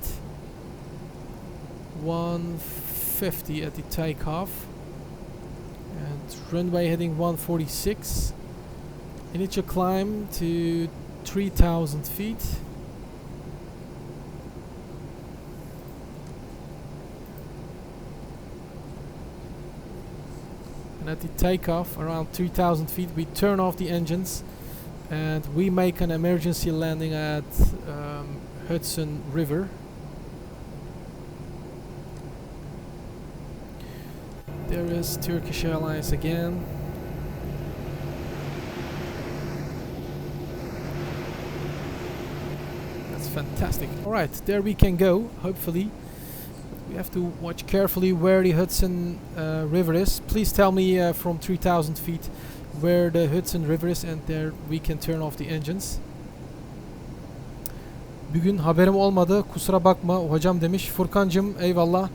150 at the takeoff, and runway heading 146. Initial climb to 3,000 feet. And at the takeoff around 3,000 feet we turn off the engines and we make an emergency landing at Hudson River. There is Turkish Airlines again. That's fantastic. Alright, there we can go, hopefully. We have to watch carefully where the Hudson River is. Please tell me from 3,000 feet where the Hudson River is, and there we can turn off the engines. Bugün haberim olmadı, kusura bakma hocam demiş. Furkancım eyvallah.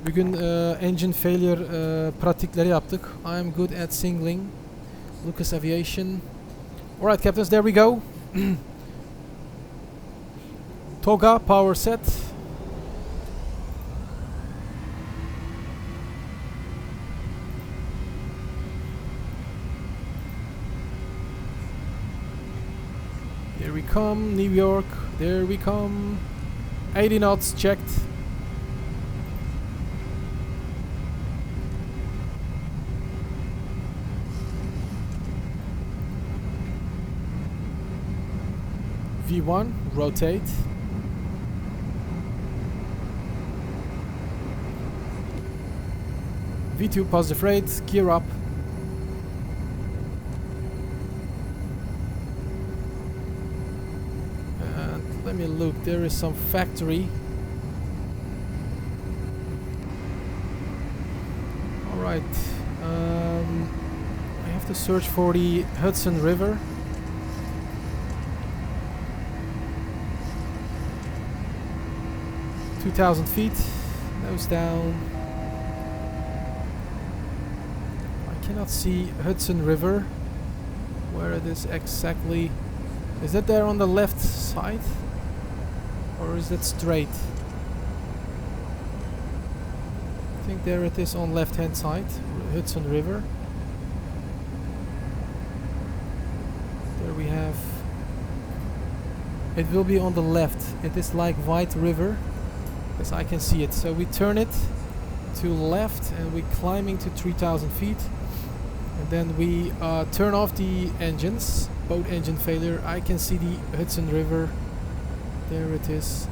Bugün engine failure pratikleri yaptık. I'm good at singling. Lucas Aviation. Alright captains, there we go. Toga power set. Here we come, New York, there we come. 80 knots checked. V1, rotate. V2, positive rate, gear up. Let me look, there is some factory. Alright, I have to search for the Hudson River. (2,000 feet), nose down. I cannot see Hudson River. Where it is exactly? Is that there on the left side? Or is that straight? I think there it is on left hand side, Hudson River. It will be on the left. It is like White River, as I can see it. So we turn it to left and we're climbing to 3,000 feet. And then we turn off the engines. Boat engine failure. I can see the Hudson River. There it is.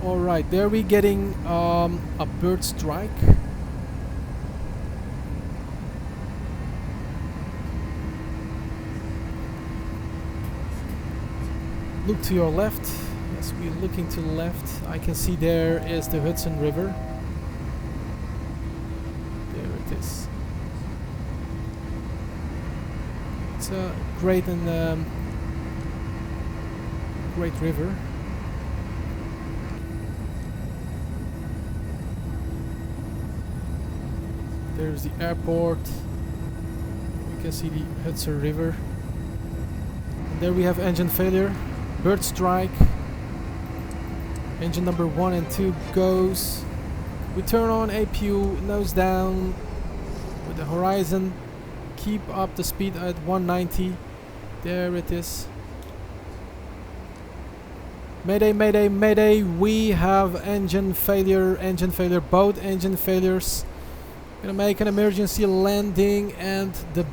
Alright, there we're getting a bird strike. Look to your left. Yes, we're looking to the left. I can see there is the Hudson River. There it is. It's a great and great river. There's the airport. We can see the Hudson River. And there we have engine failure. Bird strike. Engine number 1 and 2 goes. We turn on APU, nose down with the horizon. Keep up the speed at 190. There it is. Mayday, mayday, mayday. We have engine failure, both engine failures. Gonna make an emergency landing, and the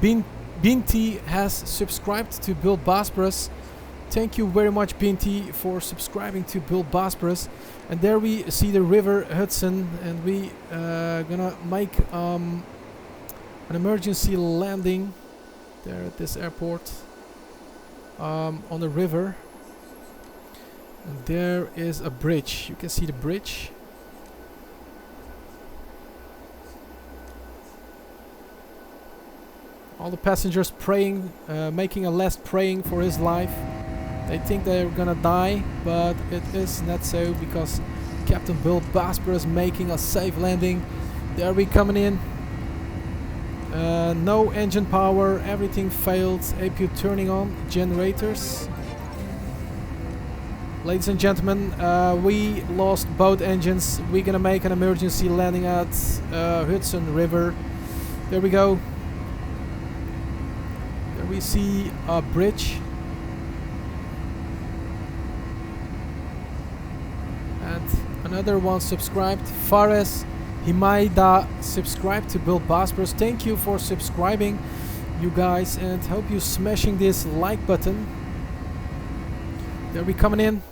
Binti has subscribed to BullBosphorus. Thank you very much, Binti, for subscribing to BullBosphorus. And there we see the river Hudson, and we gonna make an emergency landing there at this airport on the river. And there is a bridge. You can see the bridge. All the passengers praying, making a last praying for his life. They think they're gonna die, but it is not so, because Captain BullBosphorus making a safe landing. There we coming in. No engine power, everything failed. APU turning on, generators. Ladies and gentlemen, we lost both engines. We're gonna make an emergency landing at Hudson River. There we go. There we see a bridge. And another one subscribed. Fares Himaida subscribed to BullBosphorus. Thank you for subscribing, you guys, and hope you smashing this like button. There we coming in.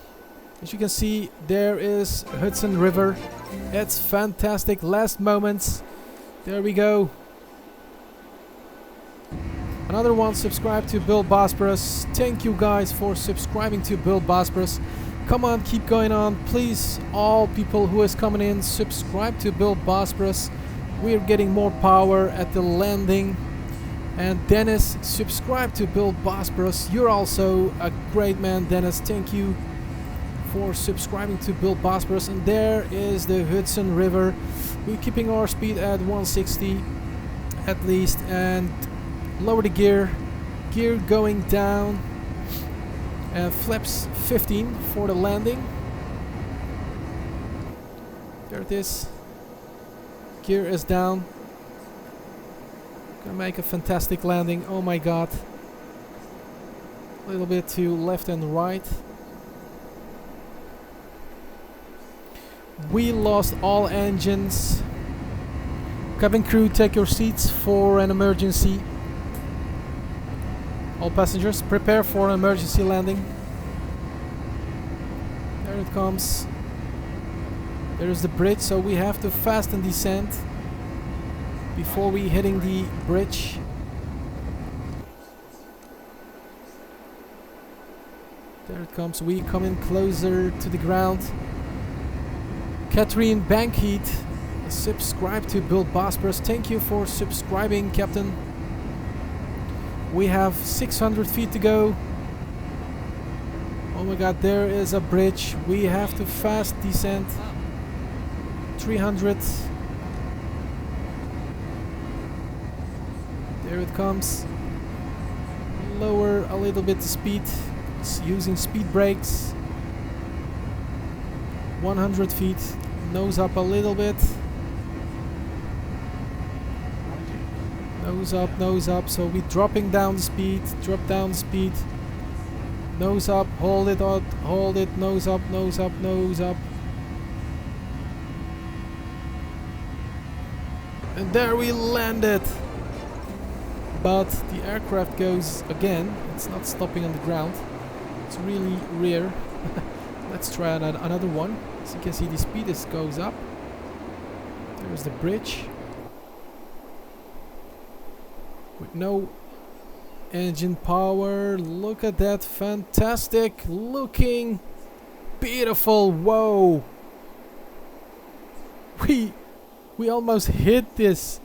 As you can see, there is Hudson River. It's fantastic. Last moments. There we go. Another one subscribed to BullBosphorus. Thank you guys for subscribing to BullBosphorus. Come on, keep going on. Please, all people who is coming in, subscribe to BullBosphorus. We're getting more power at the landing. And Dennis, subscribe to BullBosphorus. You're also a great man, Dennis. Thank you for subscribing to BullBosphorus. And there is the Hudson River. We're keeping our speed at 160 at least, and lower the gear going down, and flaps 15 for the landing. There it is. Gear is down. Gonna make a fantastic landing. Oh my god. A little bit to left and right. We lost all engines. Cabin crew, take your seats for an emergency. All passengers, prepare for an emergency landing. There it comes. There is the bridge, so we have to fasten descent before we hitting the bridge. There it comes. We coming closer to the ground. Catherine Bankheat, subscribe to BullBosphorus. Thank you for subscribing, Captain. We have 600 feet to go. Oh my god, there is a bridge. We have to fast descent. 300. There it comes. Lower a little bit the speed. It's using speed brakes. 100 feet. Nose up a little bit. nose up. So we're dropping down the speed, drop down the speed. Nose up, hold it out, hold it, nose up, nose up, nose up. And there we landed. But the aircraft goes again. It's not stopping on the ground. It's really rare. Let's try another one. As you can see, the speed goes up. There's the bridge. With no engine power. Look at that. Fantastic looking. Beautiful. Whoa. We almost hit this.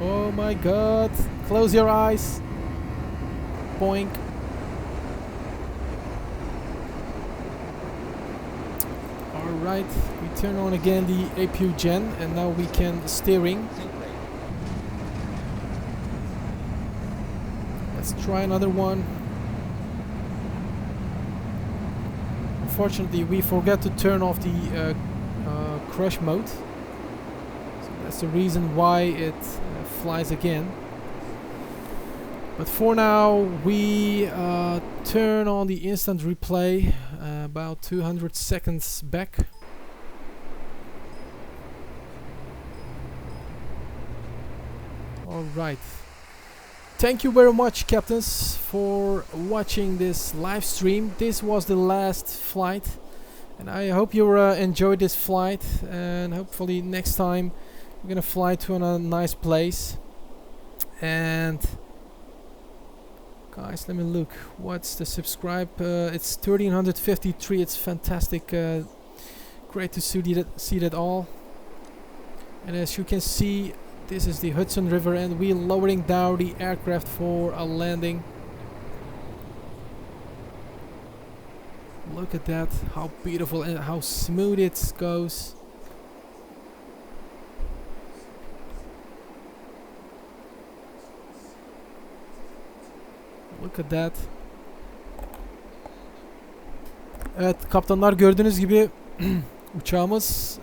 Oh my god. Close your eyes. Boink. Alright, we turn on again the APU gen and now we can steering. Let's try another one. Unfortunately, we forgot to turn off the crash mode. So that's the reason why it flies again. But for now, we turn on the instant replay about 200 seconds back. Alright. Thank you very much, captains, for watching this live stream. This was the last flight. And I hope you enjoyed this flight. And hopefully next time we're gonna fly to a nice place. And guys, let me look. What's the subscribe? It's 1353. It's fantastic. Great to see that all. And as you can see, this is the Hudson River, and we're lowering down the aircraft for a landing. Look at that! How beautiful and how smooth it goes. Look at that. Evet kaptanlar, gördüğünüz gibi uçağımız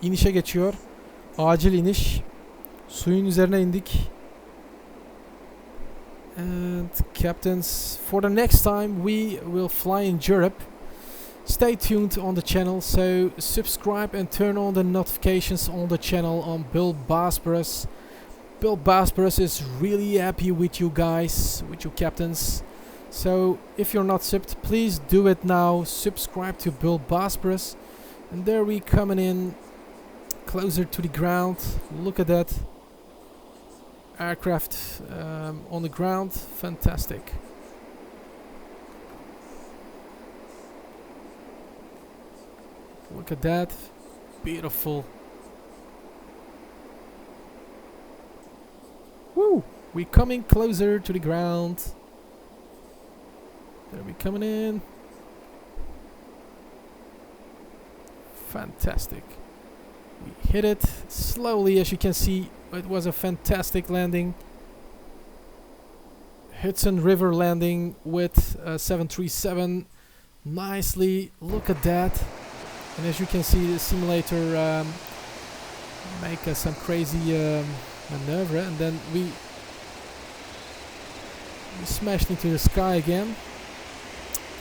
inişe geçiyor. Acil iniş. Suyun üzerine indik. And captains, for the next time we will fly in Europe. Stay tuned on the channel, so subscribe and turn on the notifications on the channel on BullBosphorus. BullBosphorus is really happy with you guys, with you captains. So if you're not subbed, please do it now. Subscribe to BullBosphorus. And there we coming in closer to the ground. Look at that aircraft on the ground. Fantastic. Look at that. Beautiful. Woo! We're coming closer to the ground. There we coming in. Fantastic. We hit it slowly, as you can see. It was a fantastic landing. Hudson River landing with 737. Nicely. Look at that. And as you can see, the simulator make some crazy maneuver, and then we smashed into the sky again.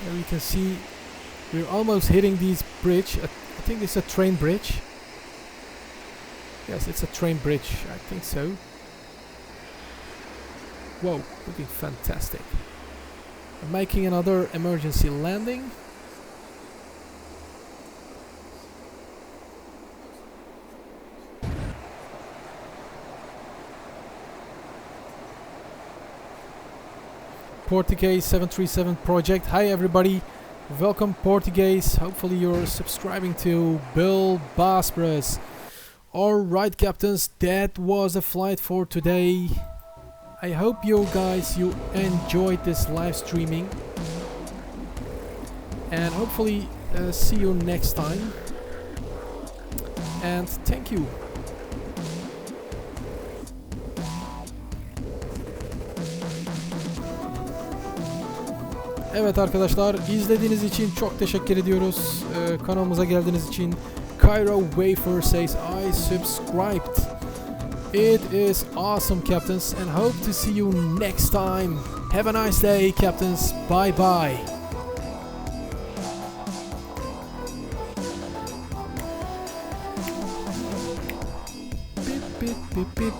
There you can see we're almost hitting this bridge. I think it's a train bridge. Yes, it's a train bridge. I think so. Whoa, looking fantastic. We're making another emergency landing. Portuguese 737 project. Hi everybody, welcome Portuguese. Hopefully you're subscribing to BullBosphorus. Alright captains, that was a flight for today. I hope you guys enjoyed this live streaming, and hopefully see you next time, and thank you. Evet arkadaşlar, izlediğiniz için çok teşekkür ediyoruz. Kanalımıza geldiğiniz için. Cairo Wafer says I subscribed. It is awesome, captains, and hope to see you next time. Have a nice day, captains. Bye bye. Beep, beep, beep, beep.